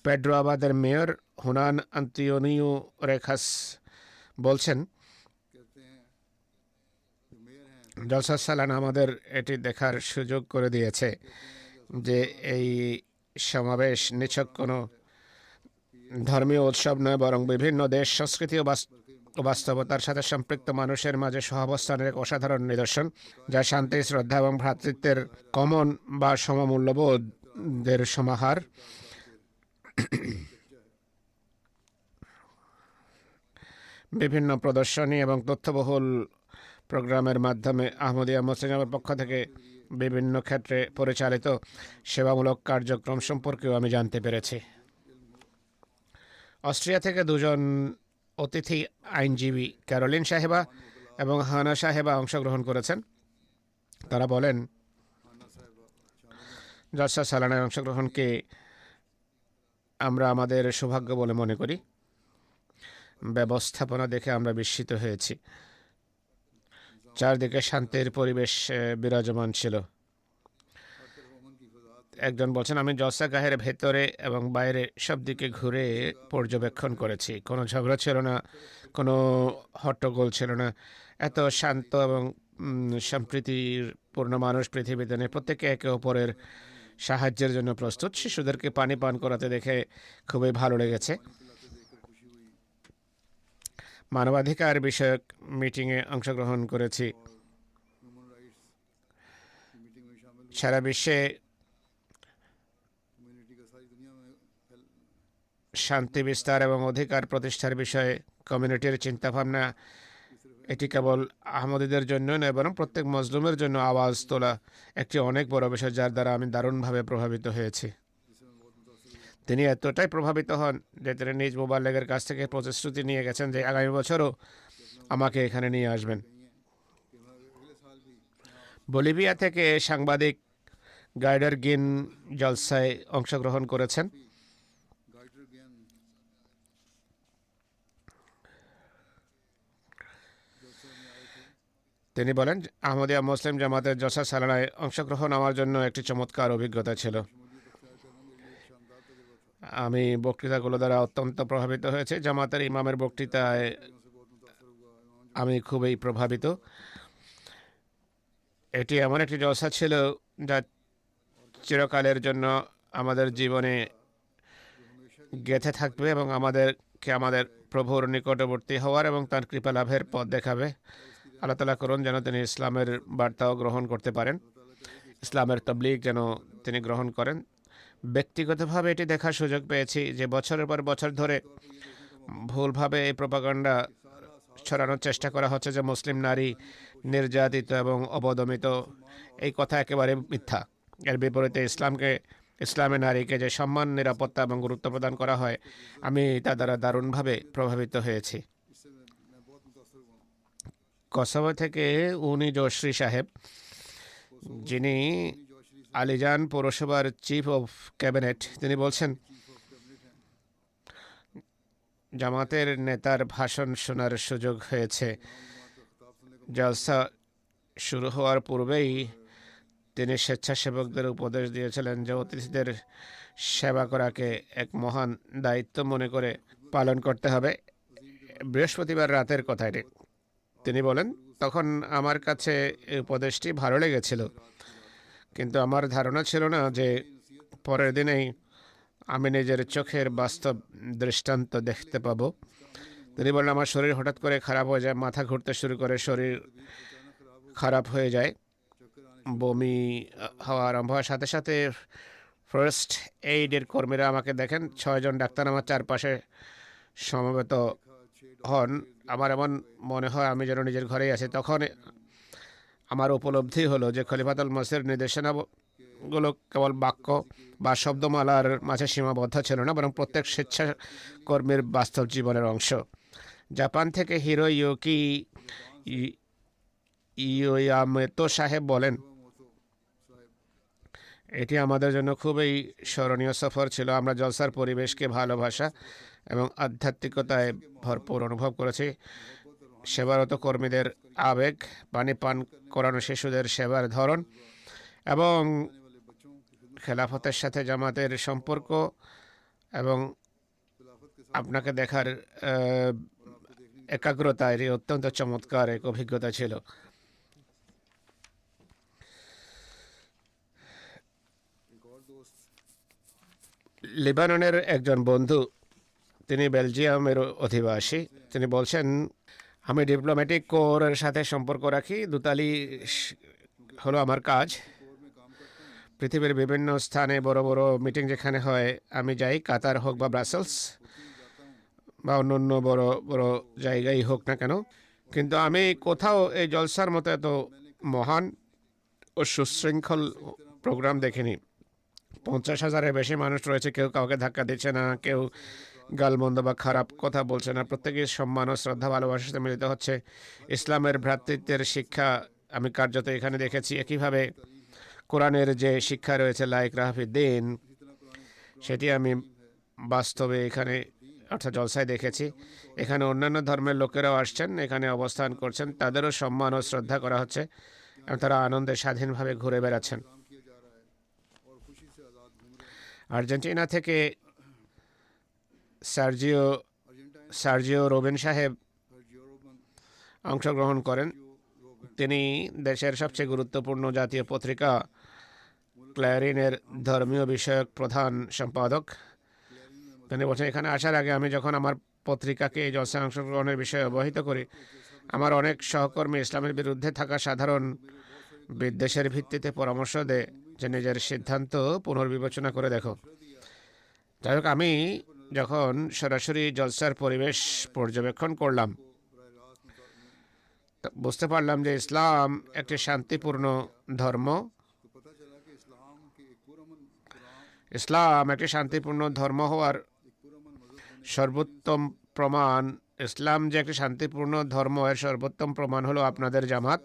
পেড্রো আবাদের মেয়র হুনান আন্তোনিও রেখাস বলছেন, জলসা সালানা আমাদের এটি দেখার সুযোগ করে দিয়েছে যে এই সমাবেশ নিছক কোনো ধর্মীয় উৎসব নয়, বরং বিভিন্ন দেশ, সংস্কৃতি ও বাস্তবতার সাথে সম্পৃক্ত মানুষের মাঝে সহাবস্থানের এক অসাধারণ নিদর্শন, যা শান্তি, শ্রদ্ধা এবং ভ্রাতৃত্বের কমন বা সমমূল্যবোধের সমাহার। বিভিন্ন প্রদর্শনী এবং তথ্যবহুল প্রোগ্রামের মাধ্যমে আহমদিয়া মুসলিমের পক্ষ থেকে বিভিন্ন ক্ষেত্রে পরিচালিত সেবামূলক কার্যক্রম সম্পর্কেও আমি জানতে পেরেছি। অস্ট্রিয়া থেকে দুজন অতিথি আইনজীবী ক্যারোলিন সাহেবা এবং হানা সাহেবা অংশগ্রহণ করেছেন। তারা বলেন, জলসা সালানায় অংশগ্রহণকে আমরা আমাদের সৌভাগ্য বলে মনে করি। ব্যবস্থাপনা দেখে আমরা বিস্মিত হয়েছি। চারদিকে শান্তির পরিবেশ বিরাজমান ছিল। একজন বলছেন, আমি জলসাগাহের ভেতরে এবং বাইরে সব দিকে ঘুরে পর্যবেক্ষণ করেছি। কোনো ঝগড়া ছিল না, কোনো হট্টগোল ছিল না। এত শান্ত এবং সম্প্রীতিপূর্ণ মানুষ পৃথিবীতে নেই। প্রত্যেকে একে অপরের সাহায্যের জন্য প্রস্তুত। শিশুদেরকে পানি পান করাতে দেখে খুবই ভালো লেগেছে। মানবাধিকার বিষয়ক মিটিংয়ে অংশগ্রহণ করেছি। সারা বিশ্বে শান্তি বিস্তার এবং অধিকার প্রতিষ্ঠার বিষয়ে কমিউনিটির চিন্তাভাবনা, এটি কেবল আহমদীদের জন্য নয়, বরং প্রত্যেক মজলুমের জন্য আওয়াজ তোলা একটি অনেক বড় বিষয়, যার দ্বারা আমি দারুণভাবে প্রভাবিত হয়েছি। তিনি এতটাই প্রভাবিত হন যে তিনি নিজ মোবাল্লেগের কাছ থেকে প্রতিশ্রুতি নিয়ে গেছেন যে আগামী বছরও আমাকে এখানে নিয়ে আসবেন। कि मैं अगले साल भी यहाँ বলিভিয়া থেকে সাংবাদিক গাইডার গিন জলসায় অংশগ্রহণ করেছেন। गाइडर ज्ञान जलसे में आए थे। তিনি বলেন, আহমদিয়া মুসলিম জামাতের জলসা সালানায় অংশগ্রহণ আমার জন্য একটি চমৎকার অভিজ্ঞতা ছিল। शमूलियत अख्तियार करना मेरे लिए एक शानदार तजुर्बा था। আমি বক্তৃতাগুলো দ্বারা অত্যন্ত প্রভাবিত হয়েছে। জামাতের ইমামের বক্তৃতায় लोगों से बहुत मुतासर हुआ। इमाम जो আমি খুবই প্রভাবিত। এটি এমন একটি জলসা ছিল যা চিরকালের জন্য আমাদের জীবনে हमेशा की গেঁথে থাকবে এবং আমাদেরকে আমাদের প্রভুর নিকটবর্তী হওয়ার এবং তার কৃপা লাভের পথ দেখাবে। আল্লাহ তাআলা করুন যেন তিনি ইসলামের বার্তাও গ্রহণ করতে পারেন, अल्लाह ताला करे कि ইসলামের তবলিগ যেন তিনি গ্রহণ করেন। ব্যক্তিগতভাবে এটি দেখার সুযোগ পেয়েছি যে বছরের পর বছর ধরে तौर पर ये देखने का ভুলভাবে এই প্রপাগান্ডা सारा साथ ছড়ানোর চেষ্টা করা হচ্ছে যে মুসলিম নারী নির্যাতিত এবং অবদমিত। এই কথা একেবারে মিথ্যা। এর বিপরীতে ইসলামে নারীকে যে সম্মান, নিরাপত্তা এবং গুরুত্ব প্রদান করা হয়, আমি তা দ্বারা দারুণভাবে প্রভাবিত হয়েছি। इससे मैं बहुत मुतासर हुआ हूँ। কসোভো থেকে উনি জোশ্রী সাহেব, যিনি जोशरी से আলিজান পৌরসভার চিফ অফ ক্যাবিনেট, তিনি বলছেন, चीफ ऑफ कैबिनेट हैं। জামাতের নেতার ভাষণ শোনার সুযোগ হয়েছে। इमाम जमात का खिताब सुनने का জলসা শুরু হওয়ার পূর্বেই তিনি স্বেচ্ছাসেবকদের উপদেশ দিয়েছিলেন যে অতিথিদের সেবা করাকে এক মহান দায়িত্ব মনে করে পালন করতে হবে। বৃহস্পতিবার রাতের কথা এটি। তিনি বলেন, তখন আমার কাছে এই উপদেশটি ভালো লেগেছিল, কিন্তু আমার ধারণা ছিল না যে পরের দিনেই আমি নিজের চোখের বাস্তব দৃষ্টান্ত দেখতে পাবো। তিনি বলেন, আমার শরীর হঠাৎ করে খারাপ হয়ে যায়, মাথা ঘুরতে শুরু করে, শরীর খারাপ হয়ে যায়, चक्कर आने বমি হওয়া আরম্ভ হওয়ার সাথে সাথে ফার্স্ট এইডের কর্মীরা আমাকে দেখেন। 6 জন ডাক্তার আমার চারপাশে সমবেত का 6 হন। আমার এমন মনে হয় আমি যেন নিজের ঘরেই আছি। তখন আমার উপলব্ধি হলো যে খলিফাতুল মসিহর নির্দেশনাগুলো কেবল বাক্য বা শব্দমালার মাঝে সীমাবদ্ধ ছিল না, বরং প্রত্যেক স্বেচ্ছাকর্মীর বাস্তব জীবনের অংশ। জাপান থেকে হিরো ইয়োকি ইয়োয়ামেতো সাহেব বলেন, मोतो साहब এটি আমাদের জন্য খুবই স্মরণীয় সফর ছিল। আমরা জলসার পরিবেশকে ভালোবাসা এবং আধ্যাত্মিকতায় ভরপুর অনুভব করেছি। সেবারত কর্মীদের আবেগ, পানি পান করানো শিশুদের সেবার ধরন এবং आने वाले बच्चों की खिदमत খেলাফতের সাথে জামাতের সম্পর্ক এবং खिलाफत के साथ আপনাকে দেখার और आपको देखने একাগ্রতা, এটি অত্যন্ত চমৎকার এক অভিজ্ঞতা ছিল। एक और दोस्त লেবাননের একজন বন্ধু, তিনি বেলজিয়ামের অধিবাসী, তিনি বলছেন, আমি ডিপ্লোম্যাটিক কোরের সাথে সম্পর্ক রাখি। দুতালি হলো আমার কাজ। कोर में काम करते हैं। পৃথিবীর বিভিন্ন স্থানে বড় বড় মিটিং যেখানে হয় আমি যাই, কাতার হোক বা ব্রাসেলস বা অন্য অন্য বড় বড় জায়গায় হোক না কেন, কিন্তু আমি কোথাও এই জলসার মতো এত মহান ও সুশৃঙ্খল প্রোগ্রাম দেখিনি। 50,000-এর বেশি মানুষ রয়েছে, কেউ কাউকে ধাক্কা দিচ্ছে না, কেউ গালমন্দ বা খারাপ কথা বলছে না, প্রত্যেকের সম্মান ও শ্রদ্ধা ভালোবাসার সাথে মিলিত হচ্ছে। ইসলামের ভ্রাতৃত্বের শিক্ষা আমি কার্যত এখানে দেখেছি। একইভাবে কোরআনের যে শিক্ষা রয়েছে লাইক রাহাফিদ্দিন, সেটি আমি বাস্তবে এখানে অর্থাৎ জলসায় দেখেছি। এখানে অন্যান্য ধর্মের লোকেরাও আসছেন, এখানে অবস্থান করছেন, তাদেরও সম্মান ও শ্রদ্ধা করা হচ্ছে এবং তারা আনন্দে স্বাধীনভাবে ঘুরে বেড়াচ্ছেন। काम किया जा रहा है और खुशी से आज़ाद घूम रहे हैं। আর্জেন্টিনা থেকে अर्जेंटाइन সার্জিও রোবেন সাহেব यूरोपन অংশগ্রহণ করেন। यूरोपन তিনি দেশের সবচেয়ে গুরুত্বপূর্ণ জাতীয় পত্রিকা ক্ল্যারিনের ধর্মীয় বিষয়ক প্রধান সম্পাদক। তিনি বলছেন, এখানে আসার আগে আমি যখন আমার পত্রিকাকে এই জলসায় অংশগ্রহণের বিষয়ে অবহিত করি, আমার অনেক সহকর্মী ইসলামের বিরুদ্ধে থাকা সাধারণ বিদ্বেষের ভিত্তিতে পরামর্শ দেয় যে নিজের সিদ্ধান্ত পুনর্বিবেচনা করে দেখো। যাই হোক, আমি যখন সরাসরি জলসার পরিবেশ পর্যবেক্ষণ করলাম, বুঝতে পারলাম যে ইসলাম একটি শান্তিপূর্ণ ধর্ম। तो पता चला कि इस्लाम के एक पुरअमन कुरान ইসলাম একটি শান্তিপূর্ণ ধর্ম হওয়ার সর্বোত্তম প্রমাণ। ইসলাম যে একটি শান্তিপূর্ণ ধর্ম এর সর্বোত্তম প্রমাণ হলো আপনাদের জামাত,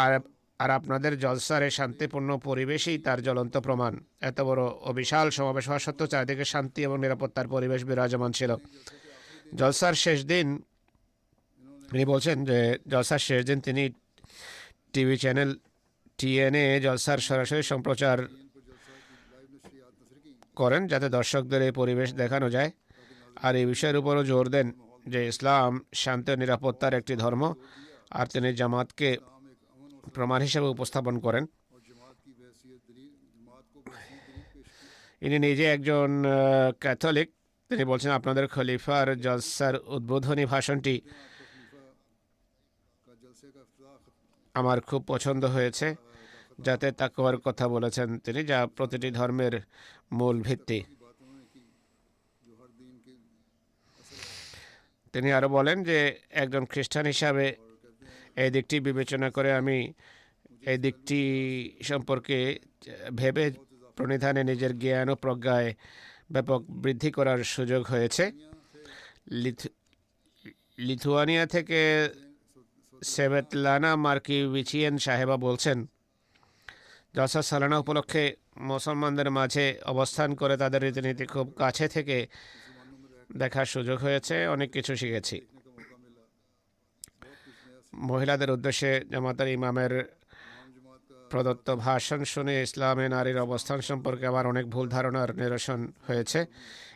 আর আর আপনাদের জলসার এই শান্তিপূর্ণ পরিবেশই তার জ্বলন্ত প্রমাণ। এত বড় ও বিশাল সমাবেশ হওয়া সত্ত্বেও চারিদিকে শান্তি এবং নিরাপত্তার পরিবেশ বিরাজমান ছিল। জলসার শেষ দিন তিনি বলছেন যে জলসার শেষ দিন তিনি টিভি চ্যানেল TNA জলসার সরাসরি সম্প্রচার করেন যাতে দর্শকদের এই পরিবেশ দেখানো যায়, আর এই বিষয়ের উপরও জোর দেন যে ইসলাম শান্তি ও নিরাপত্তার একটি ধর্ম, আর তিনি জামাতকে প্রমাণ হিসেবে উপস্থাপন করেন। ইনি নিজে একজন ক্যাথলিক। তিনি বলছেন আপনাদের খলিফার জলসার উদ্বোধনী ভাষণটি আমার খুব পছন্দ হয়েছে, যাতে তাকওয়ার কথা বলেছেন তিনি, যা প্রতিটি ধর্মের মূল ভিত্তি। তিনি আরো বলেন যে একজন খ্রিস্টান হিসাবে এই দিকটি বিবেচনা করে আমি এই দিকটি সম্পর্কে ভেবে প্রণিধানে নিজের জ্ঞান ও প্রজ্ঞায় ব্যাপক বৃদ্ধি করার সুযোগ হয়েছে। লিথুয়ানিয়া থেকে সেভেতলানা মার্কিভিচিয়ান সাহেবা বলছেন জলসা সালানা উপলক্ষে মুসলমানদের মাঝে অবস্থান করে তাদের রীতিনীতি খুব কাছে থেকে দেখার সুযোগ হয়েছে, অনেক কিছু শিখেছি। মহিলাদের উদ্দেশ্যে জামাতের ইমামের প্রদত্ত ভাষণ শুনে ইসলামে নারীর অবস্থান সম্পর্কে আমার অনেক ভুল ধারণার নিরসন হয়েছে।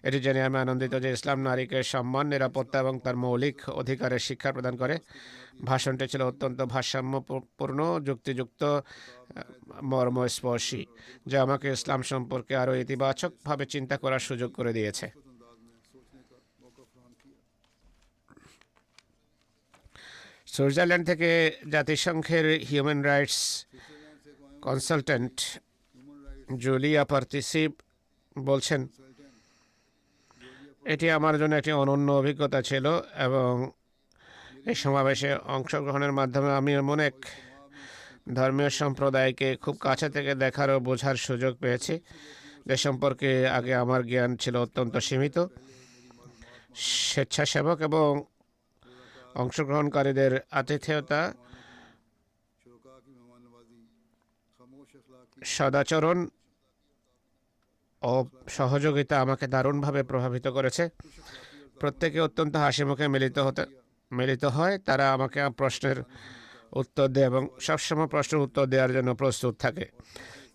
এটি জেনে আমি আনন্দিত যে ইসলাম নারীকে সম্মান, নিরাপত্তা এবং তার মৌলিক অধিকারের শিক্ষা প্রদান করে। ভাষণটি ছিল অত্যন্ত ভারসাম্যপূর্ণ, যুক্তিযুক্ত, মর্মস্পর্শী, যা আমাকে ইসলাম সম্পর্কে আরও ইতিবাচকভাবে চিন্তা করার সুযোগ করে দিয়েছে। সুইজারল্যান্ড থেকে জাতিসংঘের হিউম্যান রাইটস কনসালটেন্ট জুলিয়া পার্টিসিপ বলছেন এটি আমার জন্য একটি অনন্য অভিজ্ঞতা ছিল এবং এই সমাবেশে অংশগ্রহণের মাধ্যমে আমি এমন এক ধর্মীয় সম্প্রদায়কে খুব কাছে থেকে দেখার ও বোঝার সুযোগ পেয়েছি যে সম্পর্কে আগে আমার জ্ঞান ছিল অত্যন্ত সীমিত। স্বেচ্ছাসেবক এবং অংশগ্রহণকারীদের আতিথেয়তা, সদাচরণ ও সহযোগিতা আমাকে দারুণভাবে প্রভাবিত করেছে। প্রত্যেকে অত্যন্ত হাসি মুখে মিলিত হয়। তারা আমাকে প্রশ্নের উত্তর দেয় এবং সবসময় প্রশ্নের উত্তর দেওয়ার জন্য প্রস্তুত থাকে,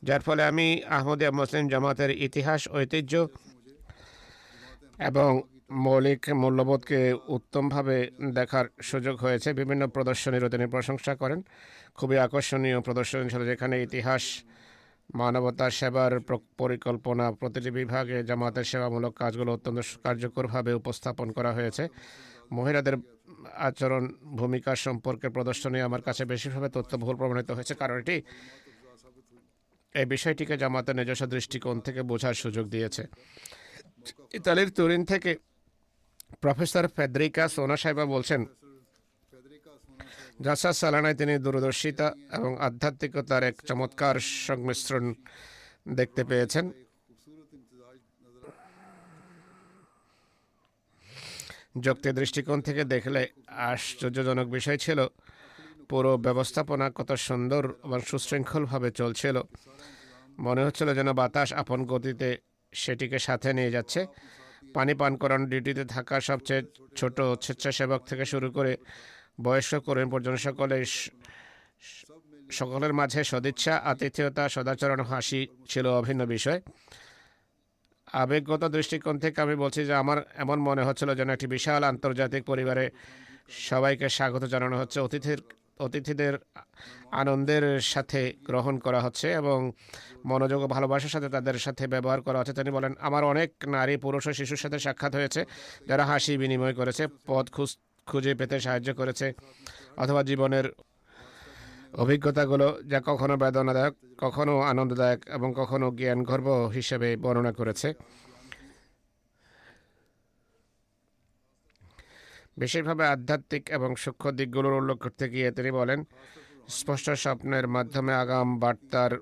যার ফলে আমি আহমদিয়া মুসলিম জামাতের ইতিহাস, ঐতিহ্য এবং মৌলিক মূল্যবোধকে উত্তমভাবে দেখার সুযোগ হয়েছে। বিভিন্ন প্রদর্শনীরও তিনি প্রশংসা করেন। খুবই আকর্ষণীয় প্রদর্শনী ছিল যেখানে ইতিহাস, মানবতার সেবার পরিকল্পনা, প্রতিটি বিভাগে জামাতের সেবামূলক কাজগুলো অত্যন্ত কার্যকরভাবে উপস্থাপন করা হয়েছে। মহিলাদের আচরণ ভূমিকা সম্পর্কে প্রদর্শনী আমার কাছে বেশিভাবে তথ্যবহুল প্রমাণিত হয়েছে, কারণ এটি এই বিষয়টিকে জামাতের নিজস্ব দৃষ্টিকোণ থেকে বোঝার সুযোগ দিয়েছে। ইতালির তুরিন থেকে প্রফেসর ফেদরিকা সোনা সাহেবা বলছেন জলসা সালানায় তিনি দূরদর্শিতা এবং আধ্যাত্মিকতার এক চমৎকার সংমিশ্রণ দেখতে পেয়েছেন। যুক্তির দৃষ্টিকোণ থেকে দেখলে আশ্চর্যজনক বিষয় ছিল পুরো ব্যবস্থাপনা কত সুন্দর এবং সুশৃঙ্খলভাবে চলছিল। মনে হচ্ছিল যেন বাতাস আপন গতিতে সেটিকে সাথে নিয়ে যাচ্ছে। পানি পান করানো, ডিউটিতে থাকা সবচেয়ে ছোট স্বেচ্ছাসেবক থেকে শুরু করে বয়স্ক কর্মী পর্যন্ত সকলের মাঝে সদিচ্ছা, আতিথেয়তা, সদাচরণ, হাসি ছিল অভিন্ন বিষয়। আবেগগত দৃষ্টিকোণ থেকে আমি বলছি যে আমার এমন মনে হচ্ছিল যেন একটি বিশাল আন্তর্জাতিক পরিবারে সবাইকে স্বাগত জানানো হচ্ছে, অতিথিদের আনন্দের সাথে গ্রহণ করা হচ্ছে এবং মনোযোগ ও ভালোবাসার সাথে তাদের সাথে ব্যবহার করা হচ্ছে। তিনি বলেন আমার অনেক নারী, পুরুষ ও শিশুর সাথে সাক্ষাৎ হয়েছে যারা হাসি বিনিময় করেছে, পথ খুঁজে পেতে সাহায্য করেছে, অথবা জীবনের অভিজ্ঞতাগুলো যা কখনো বেদনাদায়ক, কখনো আনন্দদায়ক এবং কখনো জ্ঞানগর্ভ হিসেবে বর্ণনা করেছে। বিশেষভাবে আধ্যাত্মিক এবং সূক্ষ্ম দিকগুলোর উল্লেখ করতে গিয়ে তিনি বলেন স্পষ্ট স্বপ্নের মাধ্যমে আগাম বার্তার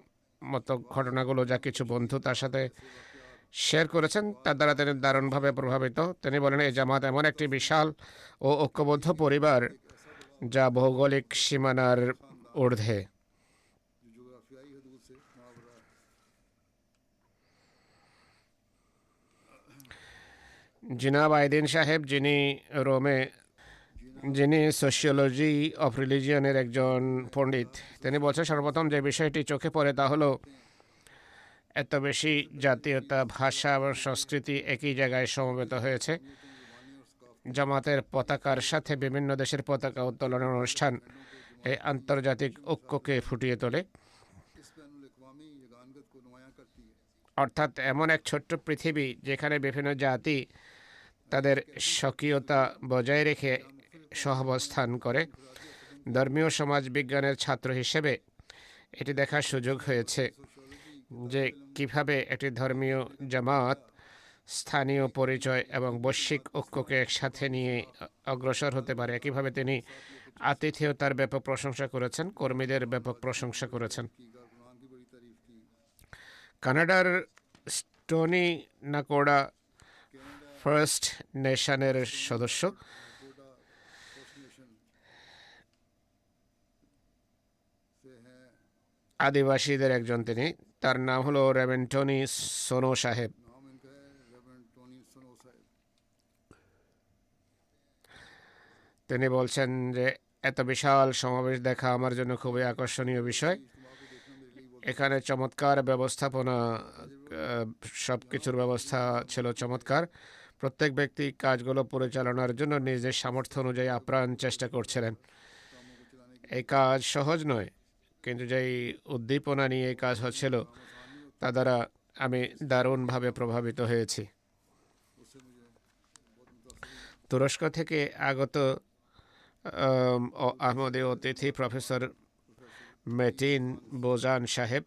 মতো ঘটনাগুলো যা কিছু বন্ধু তার সাথে শেয়ার করেছেন তার দ্বারা তিনি দারুণভাবে প্রভাবিত। তিনি বলেন এই জামাত এমন একটি বিশাল ও ঐক্যবদ্ধ পরিবার যা ভৌগোলিক সীমানার ঊর্ধ্বে। जो जोग्राफियाई हदूद से मावरा है। জিনাব আইদিন সাহেব যিনি সোশিওলজি অফ রিলিজিয়নের একজন পণ্ডিত, তিনি বলছেন সর্বপ্রথম যে বিষয়টি চোখে পড়ে তা হলো এত বেশি জাতীয়তা, ভাষা এবং সংস্কৃতি একই জায়গায় সমবেত হয়েছে। জামাতের পতাকার সাথে বিভিন্ন দেশের পতাকা উত্তোলনের অনুষ্ঠান এই আন্তর্জাতিক ঐক্যকে ফুটিয়ে তোলে। इस बैनुल अक़वामी यगानगत को नुमायां करती है। অর্থাৎ এমন এক ছোট্ট পৃথিবী যেখানে বিভিন্ন জাতি তাদের স্বকীয়তা বজায় রেখে সহাবস্থান করে। ধর্মীয় সমাজ বিজ্ঞানের ছাত্র হিসেবে এটি দেখার সুযোগ হয়েছে যে কিভাবে একটি ধর্মীয় জামাত স্থানীয় পরিচয় এবং বৈশ্বিক ঐক্যকে একসাথে নিয়ে অগ্রসর হতে পারে। একইভাবে তিনি আতিথেয়তার ব্যাপক প্রশংসা করেছেন, কর্মীদের ব্যাপক প্রশংসা করেছেন। की कारकुनान की बड़ी तारीफ की। কানাডার স্টোনি নাকোডা ফার্স্ট নেশনের সদস্য, कोडा फर्स्ट नेशन से हैं। আদিবাসীদের একজন তিনি। তার নাম হলো রেভেন টনি সোনো সাহেব। नाम इनका है रेवरेंड टोनी सनो साहब। তিনি বলছেন যে এত বিশাল সমাবেশ দেখা আমার জন্য খুবই আকর্ষণীয় বিষয়। इज्तिमा को देखना मेरे लिए बहुत এখানে চমৎকার ব্যবস্থাপনা, সব কিছুর ব্যবস্থা ছিল চমৎকার। প্রত্যেক ব্যক্তি কাজগুলো পরিচালনার জন্য নিজের সামর্থ্য অনুযায়ী আপ্রাণ চেষ্টা করছিলেন। कामों को चलाने की এই কাজ সহজ নয়, কিন্তু যেই উদ্দীপনা নিয়ে এই কাজ হচ্ছিল তা দ্বারা আমি দারুণভাবে প্রভাবিত হয়েছি। उससे मुझे बहुत मुतासिर তুরস্ক থেকে আগত আহমদীয় অতিথি প্রফেসর মেটিন বোজান সাহেব,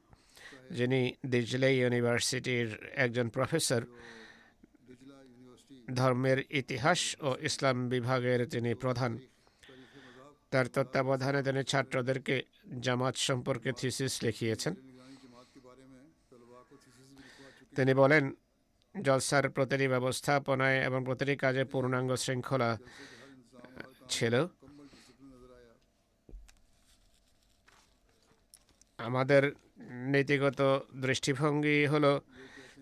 যিনি দিজলে ইউনিভার্সিটির একজন প্রফেসর, दिजला यूनिवर्सिटी ধর্মের ইতিহাস ও ইসলাম বিভাগের তিনি প্রধান। तारीफ मज़हब তার তত্ত্বাবধানে তিনি ছাত্রদেরকে জামাত সম্পর্কে থিসিস লিখিয়েছেন। निगरानी जमात के बारे में तलबा को थीसिस भी लिखवा चुके তিনি বলেন জলসার প্রতিটি ব্যবস্থাপনায় এবং প্রতিটি কাজে পূর্ণাঙ্গ শৃঙ্খলা हैं। जैसे कि हर इंसान हर काम ছিল। मुकम्मल डिसिप्लिन नजर आया। আমাদের নীতিগত দৃষ্টিভঙ্গি হলো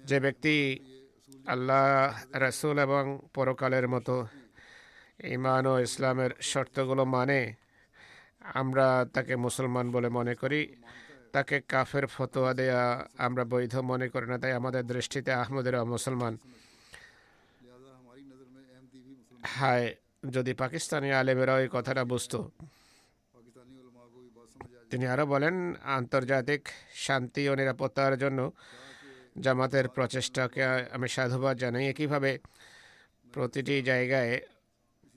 যে ব্যক্তি আল্লাহ, রাসূল এবং পরকালের মতো ঈমান ও ইসলামের শর্তগুলো মানে আমরা তাকে মুসলমান বলে মনে করি। তাকে কাফের ফতোয়া দেয়া আমরা বৈধ মনে করি না। তাই আমাদের দৃষ্টিতে আহমদের মুসলমান। लिहाजा हमारी नज़र में अहमदी भी मुसलमान। হায় যদি পাকিস্তানি আলেমেরাও এই কথাটা বুঝতো। पाकिस्तानी उलमा को भी बात समझ आ जाए তিনি আরও বলেন আন্তর্জাতিক শান্তি ও নিরাপত্তার জন্য জামাতের প্রচেষ্টাকে আমি সাধুবাদ জানাই। একইভাবে প্রতিটি জায়গায়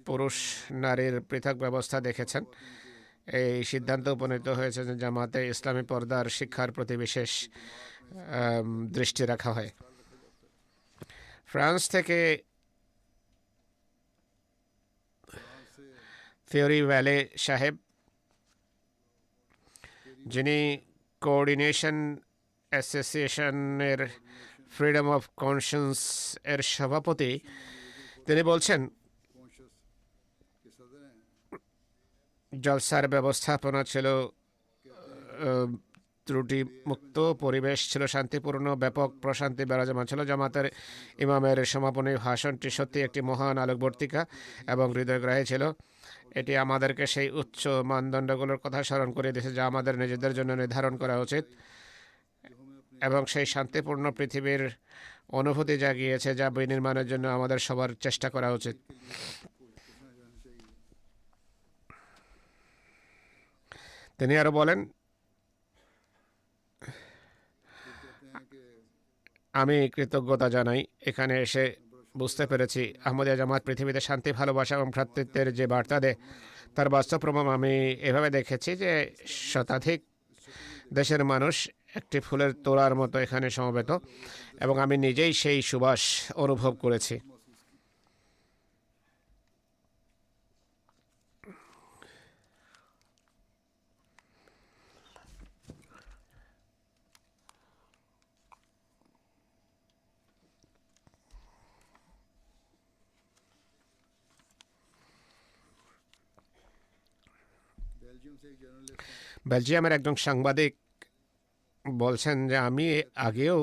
পুরুষ নারীর পৃথক ব্যবস্থা দেখেছেন। এই সিদ্ধান্ত উপনীত হয়েছে যে জামাতে ইসলামী পর্দার শিক্ষার প্রতি বিশেষ দৃষ্টি রাখা হয়। ফ্রান্স থেকে থিওরি ভ্যালে সাহেব, যিনি কোঅর্ডিনেশন অ্যাসোসিয়েশনের ফ্রিডম অফ কনসিয়েন্স এর সভাপতি, তিনি বলছেন कॉन्शियस के सदर हैं। জলসার ব্যবস্থাপনা ছিল ত্রুটি মুক্ত, পরিবেশ ছিল শান্তিপূর্ণ, ব্যাপক প্রশান্তি বিরাজমান ছিল। জামাতের ইমামের সমাপনী ভাষণটি সত্যি একটি মহান আলোকবর্তিকা এবং হৃদয়গ্রাহী ছিল। এটি আমাদেরকে সেই উচ্চ মানদণ্ডগুলোর কথা স্মরণ করে দিয়েছে যা আমাদের নিজেদের জন্য নির্ধারণ করা উচিত, এবং সেই শান্তিপূর্ণ পৃথিবীর অনুভূতি জাগিয়েছে যা বিনির্মাণের জন্য আমাদের সবার চেষ্টা করা উচিত। তিনি আরো বলেন আমি কৃতজ্ঞতা জানাই এখানে এসে বুঝতে পেরেছি আহমদিয়া জামাত পৃথিবীতে শান্তি, ভালোবাসা এবং ভ্রাতৃত্বের যে বার্তা দেয় তার বাস্তব প্রমাণ আমি এভাবে দেখেছি যে শতাধিক দেশের মানুষ একটি ফুলের তোড়ার মতো এখানে সমবেত, এবং আমি নিজেই সেই সুবাস অনুভব করেছি। बेल्जियम से एक जर्नलिस्ट हैं বেলজিয়ামের একজন সাংবাদিক বলছেন যে আমি আগেও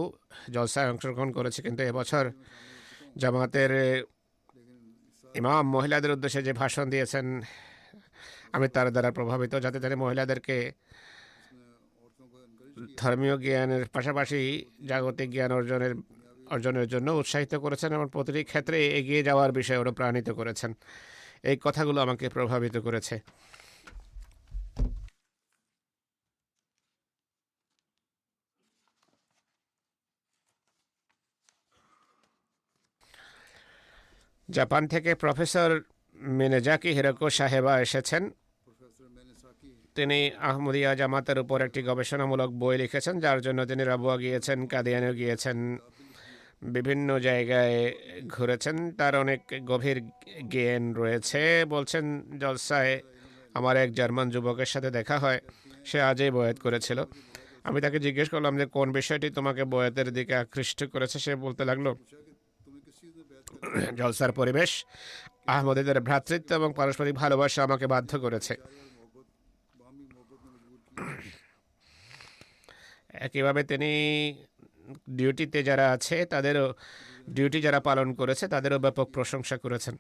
জলসায় অংশগ্রহণ করেছি, কিন্তু এবছর में शामिल हो चुका हूँ জামাতের लेकिन इस साल ইমাম মহিলাদের উদ্দেশ্যে যে ভাষণ দিয়েছেন আমি তার দ্বারা প্রভাবিত, যাতে তিনি মহিলাদেরকে इसमें औरतों को इनकरेज किया ধর্মীয় জ্ঞানের পাশাপাশি জাগতিক জ্ঞান অর্জনের জন্য উৎসাহিত করেছেন এবং প্রতিটি ক্ষেত্রে এগিয়ে যাওয়ার বিষয়ে অনুপ্রাণিত করেছেন। এই কথাগুলো আমাকে প্রভাবিত করেছে। জাপান থেকে প্রফেসর মিনেজাকি হিরোকো সাহেবা এসেছেন। प्रोफेसर मैंने साकी তিনি আহমদিয়া জামাতের উপর একটি গবেষণামূলক বই লিখেছেন, যার জন্য তিনি রাবুয়া গিয়েছেন, কাদিয়ানেও গিয়েছেন, বিভিন্ন জায়গায় ঘুরেছেন। তার অনেক গভীর জ্ঞান রয়েছে। বলছেন জলসায় আমার এক জার্মান যুবকের সাথে দেখা হয়, সে আজই বয়াত করেছিল। আমি তাকে জিজ্ঞেস করলাম যে কোন বিষয়টি তোমাকে বয়াতের দিকে আকৃষ্ট করেছে। সে বলতে লাগলো पूछा कि तुम्हें किस चीज़ में बैत करने জলসার পরিবেশ, আহমদীদের ভ্রাতৃত্ব এবং পারস্পরিক ভালোবাসা আমাকে বাধ্য করেছে। चार और मोहब्बत बामी मोहब्बत ने मजबूर किया একইভাবে তিনি ডিউটিতে যারা আছে তাদেরও ডিউটি যারা পালন করেছে তাদেরও ব্যাপক প্রশংসা করেছেন।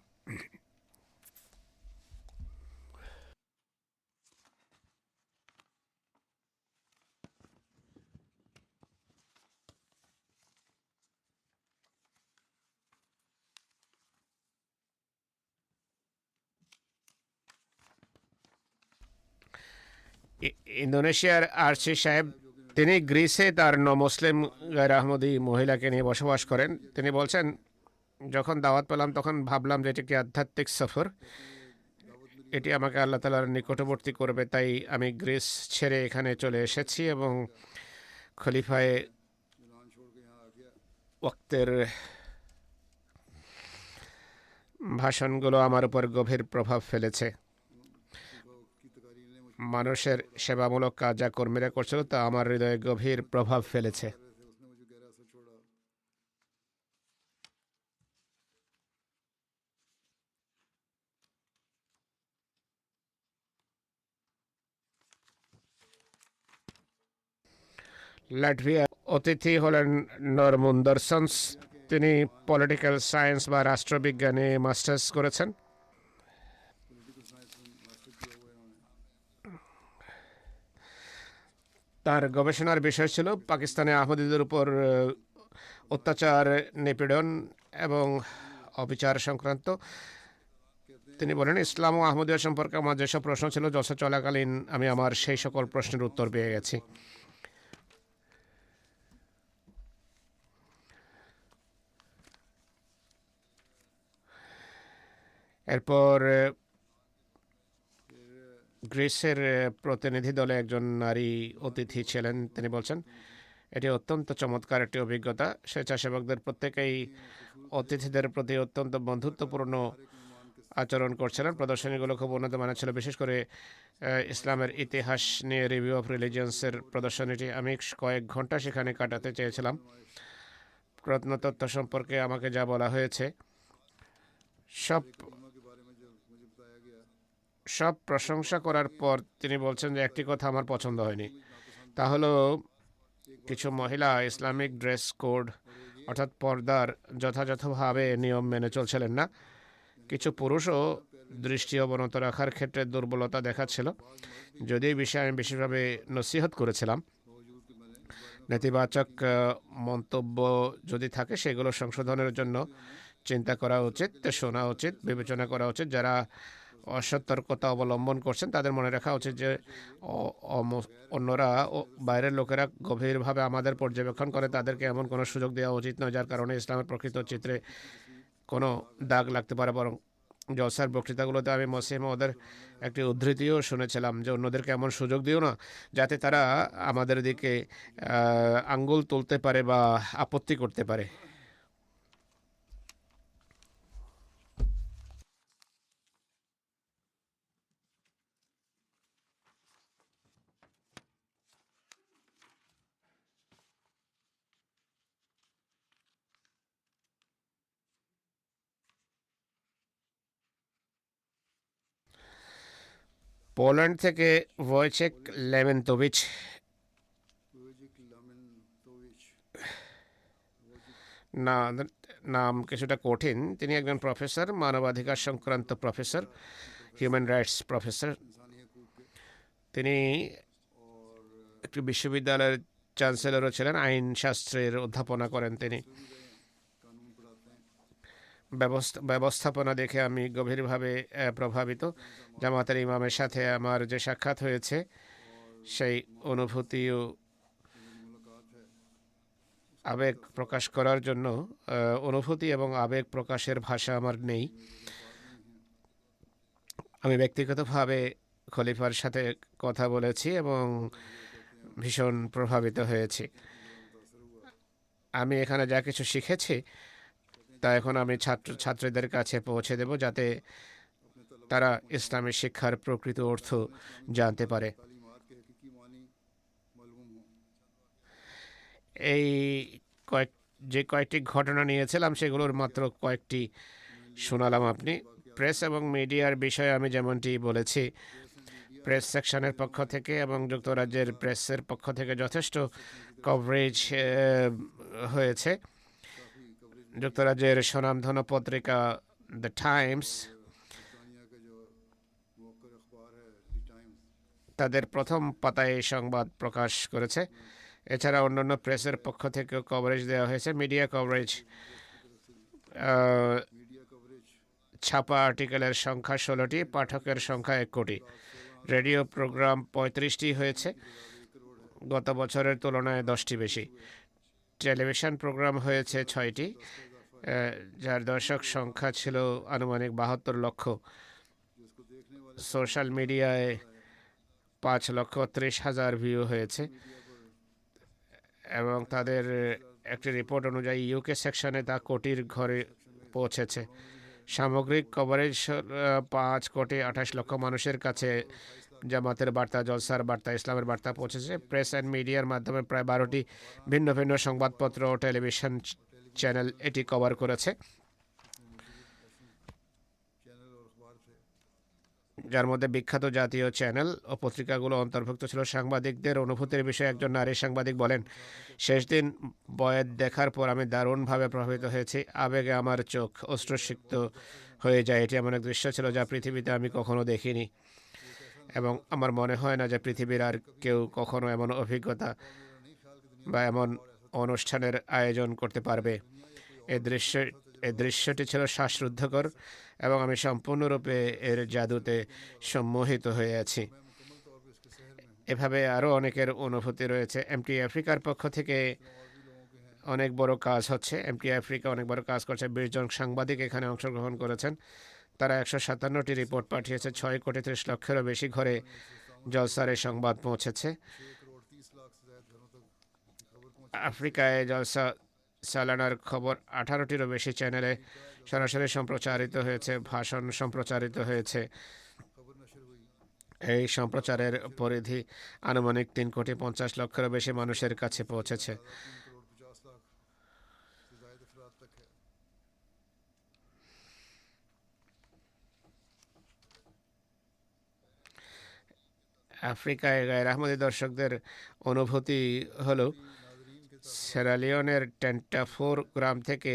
ইন্দোনেশিয়ার আরসি সাহেব, তিনি গ্রিসে তার মুসলিম গায়র আহমদি মহিলাকে নিয়ে বসবাস করেন। তিনি বলছেন যখন দাওয়াত পেলাম তখন ভাবলাম যে এটি একটি আধ্যাত্মিক সফর, এটি আমাকে আল্লাহ তাআলার নিকটবর্তী করবে, তাই আমি গ্রিস ছেড়ে এখানে চলে এসেছি এবং খলিফায়ে यूनान छोड़ के यहाँ आ गया ওয়াক্তের ভাষণগুলো আমার উপর গভীর প্রভাব ফেলেছে। खलीफा की तकारीर ने मुझ মানুষের সেবামূলক কাজ যা কর্মীরা করছিল তা আমার হৃদয়ে গভীর প্রভাব ফেলেছে। पर रहे थे उसने मुझे गहरा असर छोड़ा লাটভিয়া অতিথি হলেন নরমুন্দারসন্স। তিনি পলিটিক্যাল সায়েন্স বা রাষ্ট্রবিজ্ঞানে মাস্টার্স করেছেন। पॉलिटिकल साइंस में मास्टर किया हुआ है इन्होंने তার গবেষণার বিষয় ছিল পাকিস্তানে আহমদীদের উপর অত্যাচার, নিপীড়ন এবং অবিচার সংক্রান্ত। তিনি বলেন ইসলাম ও আহমদিয়া সম্পর্কে আমার যেসব প্রশ্ন ছিল জলসা চলাকালীন আমি আমার সেই সকল প্রশ্নের উত্তর পেয়ে গেছি। এরপর গ্রিসের প্রতিনিধি দলে একজন নারী অতিথি ছিলেন। তিনি বলছেন এটি অত্যন্ত চমৎকার একটি অভিজ্ঞতা। স্বেচ্ছাসেবকদের প্রত্যেকেই অতিথিদের প্রতি অত্যন্ত বন্ধুত্বপূর্ণ আচরণ করছিলেন। প্রদর্শনীগুলো খুব উন্নত মানের ছিল, বিশেষ করে ইসলামের ইতিহাস নিয়ে রিভিউ অফ রিলিজিয়ন্সের প্রদর্শনীটি। আমি কয়েক ঘন্টা সেখানে কাটাতে চেয়েছিলাম। প্রত্নতত্ত্ব সম্পর্কে আমাকে যা বলা হয়েছে সব कदीमा के बारे में जो मुझे बताया गया সব প্রশংসা করার পর তিনি বলছেন যে একটি কথা আমার পছন্দ হয়নি, তা হলো কিছু মহিলা ইসলামিক ড্রেস কোড অর্থাৎ পর্দার যথাযথভাবে নিয়ম মেনে চলছিলেন না। কিছু পুরুষও দৃষ্টি অবনত রাখার ক্ষেত্রে দুর্বলতা দেখাচ্ছিল। যদিও এই বিষয়ে আমি বিশেষভাবে নসিহত করেছিলাম, बावजूद कि मैंने इस बारे में নেতিবাচক মন্তব্য যদি থাকে সেগুলো সংশোধনের জন্য চিন্তা করা উচিত, শোনা উচিত, বিবেচনা করা উচিত। যারা অসতর্কতা অবলম্বন করছেন তাদের মনে রাখা উচিত যে অন্যরা বাইরের লোকেরা গভীরভাবে আমাদের পর্যবেক্ষণ করে, তাদেরকে এমন কোনো সুযোগ দেওয়া উচিত নয় যার কারণে ইসলামের প্রকৃত চিত্রে কোনো দাগ লাগতে পারে। বরং জলসার বক্তৃতাগুলোতে আমি মসিহ মহোদয়ের একটি উদ্ধৃতিও শুনেছিলাম যে অন্যদেরকে এমন সুযোগ দিও না যাতে তারা আমাদের দিকে আঙ্গুল তুলতে পারে বা আপত্তি করতে পারে। পোল্যান্ড থেকে ভয়েচেক লেমেন্টোভিচ। ওয়েজিক লামেনটোভিচ। না, নাম কিছুটা কঠিন। তিনি একজন প্রফেসর, মানবাধিকার সংক্রান্ত প্রফেসর, হিউম্যান রাইটস প্রফেসর। इंसानी हकूक़ के তিনি और একটি বিশ্ববিদ্যালয়ের চ্যান্সেলরও ছিলেন, আইন শাস্ত্রের অধ্যাপনা করেন তিনি। दूसरे भी गए हैं, कानून पढ़ाते हैं। ব্যবস্থাপনা দেখে আমি গভীরভাবে প্রভাবিত। জামাতের ইমামের সাথে আমার যে সাক্ষাৎ হয়েছে সেই অনুভূতিও मेरी मुलाकात है, আবেগ প্রকাশ করার জন্য অনুভূতি এবং আবেগ প্রকাশের ভাষা আমার নেই। আমি ব্যক্তিগতভাবে খলিফার সাথে কথা বলেছি এবং ভীষণ প্রভাবিত হয়েছি। আমি এখানে যা কিছু শিখেছি তা এখন আমি ছাত্রীদের কাছে পৌঁছে দেব, যাতে তারা ইসলামী শিক্ষার প্রকৃত অর্থ জানতে পারে। तालीमात के हकीकी मानी मालूम हो। এই যে কয়েকটি ঘটনা নিয়েছিলাম সেগুলোর মাত্র কয়েকটি শোনালাম আপনি। প্রেস এবং মিডিয়ার বিষয়ে আমি যেমনটি বলেছি, প্রেস সেকশনের পক্ষ থেকে এবং যুক্তরাজ্যের প্রেসের পক্ষ থেকে যথেষ্ট কভারেজ হয়েছে। যুক্তরাজ্যের স্বনামধন্য পত্রিকা দ্য টাইমস बरतानिया का जो मौकर अखबार है दी टाइम्स, তাদের প্রথম পাতায় এই সংবাদ প্রকাশ করেছে। এছাড়া অন্যান্য প্রেসের পক্ষ থেকেও কভারেজ দেওয়া হয়েছে। মিডিয়া কভারেজ, मीडिया कवरेज ছাপা আর্টিকেলের সংখ্যা 16টি, পাঠকের সংখ্যা 1 কোটি। রেডিও প্রোগ্রাম 35টি হয়েছে, গত বছরের তুলনায় 10টি বেশি। টেলিভিশন প্রোগ্রাম হয়েছে 6টি, যার দর্শক সংখ্যা ছিল আনুমানিক 72 লক্ষ। जिसको देखने वाले সোশ্যাল মিডিয়ায় 5,30,000 ভিউ হয়েছে এবং তাদের একটি রিপোর্ট অনুযায়ী ইউকে সেকশনে তা কোটির ঘরে পৌঁছেছে। সামগ্রিক কভারেজ 5,28,00,000 মানুষের কাছে জামাতের বার্তা, জলসার বার্তা, ইসলামের বার্তা পৌঁছেছে। প্রেস অ্যান্ড মিডিয়ার মাধ্যমে প্রায় 12টি ভিন্ন ভিন্ন সংবাদপত্র ও টেলিভিশন চ্যানেল এটি কভার করেছে, चैनल और अखबार थे। যার মধ্যে বিখ্যাত জাতীয় চ্যানেল ও পত্রিকাগুলো অন্তর্ভুক্ত ছিল। সাংবাদিকদের অনুভূতির বিষয়ে একজন নারী সাংবাদিক বলেন, শেষ দিন বয়াত দেখার পর আমি দারুণভাবে প্রভাবিত হয়েছি। আবেগে আমার চোখ অশ্রুসিক্ত হয়ে যায়। এটি এমন এক দৃশ্য ছিল যা পৃথিবীতে আমি কখনো দেখিনি এবং আমার মনে হয় না যে পৃথিবীর আর কেউ কখনো এমন অভিজ্ঞতা বা এমন অনুষ্ঠানের আয়োজন করতে পারবে। এই দৃশ্যটি ছিল শ্বাসরুদ্ধকর এবং আমি সম্পূর্ণরূপে এর জাদুতে সম্মোহিত হয়ে আছি। এভাবে আরও অনেকের অনুভূতি রয়েছে। এমটি আফ্রিকার পক্ষ থেকে অনেক বড় কাজ হচ্ছে। এমটি আফ্রিকা অনেক বড় কাজ করছে। 20 জন সাংবাদিক এখানে অংশগ্রহণ করেছেন। তারা 157টি রিপোর্ট পাঠিয়েছে। 6,30,00,000-এরও বেশি ঘরে জলসার এই সংবাদ পৌঁছেছে। 6,30,00,000 से ज्यादा घरों तक खबर पहुंची। আফ্রিকায় জলসা সালানার খবর 18টিরও বেশি চ্যানেলে সরাসরি সম্প্রচারিত হয়েছে, ভাষণ সম্প্রচারিত হয়েছে। खबर नशर हुई। এই সম্প্রচারের পরিধি আনুমানিক 3,50,00,000-এরও বেশি মানুষের কাছে পৌঁছেছে। 3,50,00,000 से ज्यादा अफराद तक है। আফ্রিকায় গায়ের আহমদি দর্শকদের অনুভূতি হলো, সেরালিওনের টেন্টাফোর গ্রাম থেকে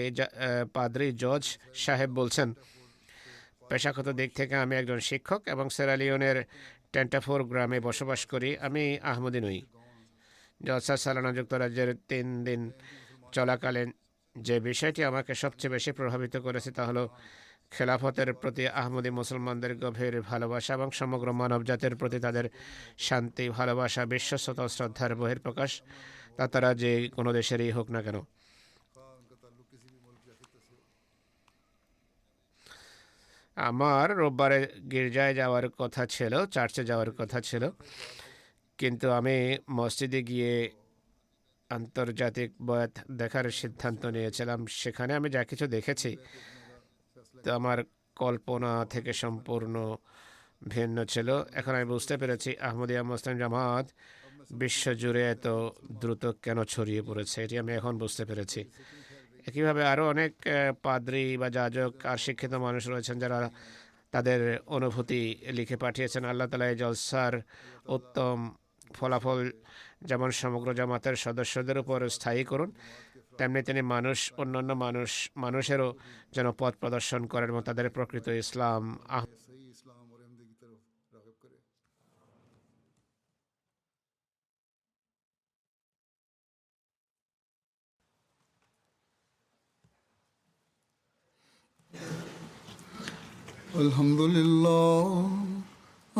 পাদ্রি জর্জ সাহেব বলছেন, পেশাগত দিক থেকে আমি একজন শিক্ষক এবং সেরালিওনের টেন্টাফোর গ্রামে বসবাস করি। আমি আহমদি নই। জলসা সালানা যুক্তরাজ্যের 3 দিন চলাকালীন যে বিষয়টি আমাকে সবচেয়ে বেশি প্রভাবিত করেছে তা হলো খেলাফতের প্রতি আহমদি মুসলমানদের গভীর ভালোবাসা এবং সমগ্র মানবজাতির প্রতি তাদের শান্তি, ভালোবাসা, বিশ্বস্ততা ও শ্রদ্ধার বহিঃপ্রকাশ, তা তারা যে কোনো দেশেরই হোক না কেন। हाँ, उनका ताल्लुक किसी भी मुल्क या खित्ते से हो। আমার রোববারে গির্জায় যাওয়ার কথা ছিল, চার্চে যাওয়ার কথা ছিল, কিন্তু আমি মসজিদে গিয়ে আন্তর্জাতিক বয়াত দেখার সিদ্ধান্ত নিয়েছিলাম। সেখানে আমি যা কিছু দেখেছি তো আমার কল্পনা থেকে সম্পূর্ণ ভিন্ন ছিল। এখন আমি বুঝতে পেরেছি আহমদিয়া মুসলিম জামাত বিশ্বজুড়ে এত দ্রুত কেন ছড়িয়ে পড়েছে। এটি আমি এখন বুঝতে পেরেছি। একইভাবে আরও অনেক পাদ্রী বা যাজক আর শিক্ষিত মানুষ রয়েছেন যারা তাদের অনুভূতি লিখে পাঠিয়েছেন। আল্লাহ তাআলা এই জলসার উত্তম ফলাফল যেমন সমগ্র জামাতের সদস্যদের উপর স্থায়ী করুন, তেমনি তিনি অন্যান্য মানুষেরও যেন পথ প্রদর্শন করেন এবং তাদের প্রকৃত ইসলাম सही इस्लाम और अहमदी की तरफ राग़िब करे।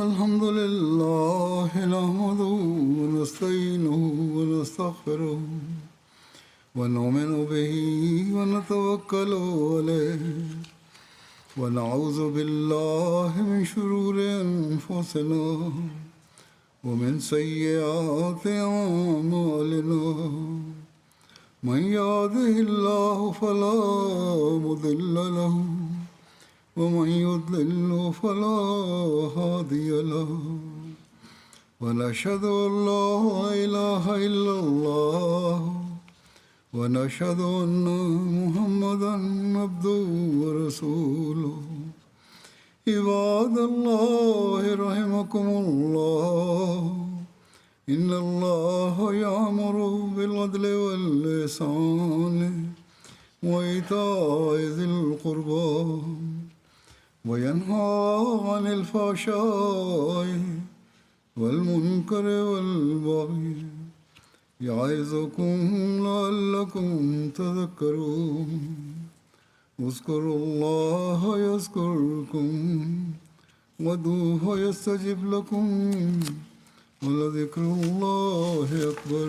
الحمد لله نحمده ونستعينه ونستغفره ونؤمن به ونتوكل عليه ونعوذ بالله من شرور أنفسنا ومن سيئات أعمالنا من يهده الله فلا مضل له ومن يضلل فلا هادي له ونشهد أن لا إله إلا الله ونشهد أن محمدا عبده ورسوله عباد الله رحمكم الله إن الله يأمر بالعدل والإحسان وإيتاء ذي القربى وينهى عن الفحشاء والمنكر والبغي يعظكم لعلكم تذكرون اذكروا الله يذكركم وادعوه يستجب لكم ولذكر الله أكبر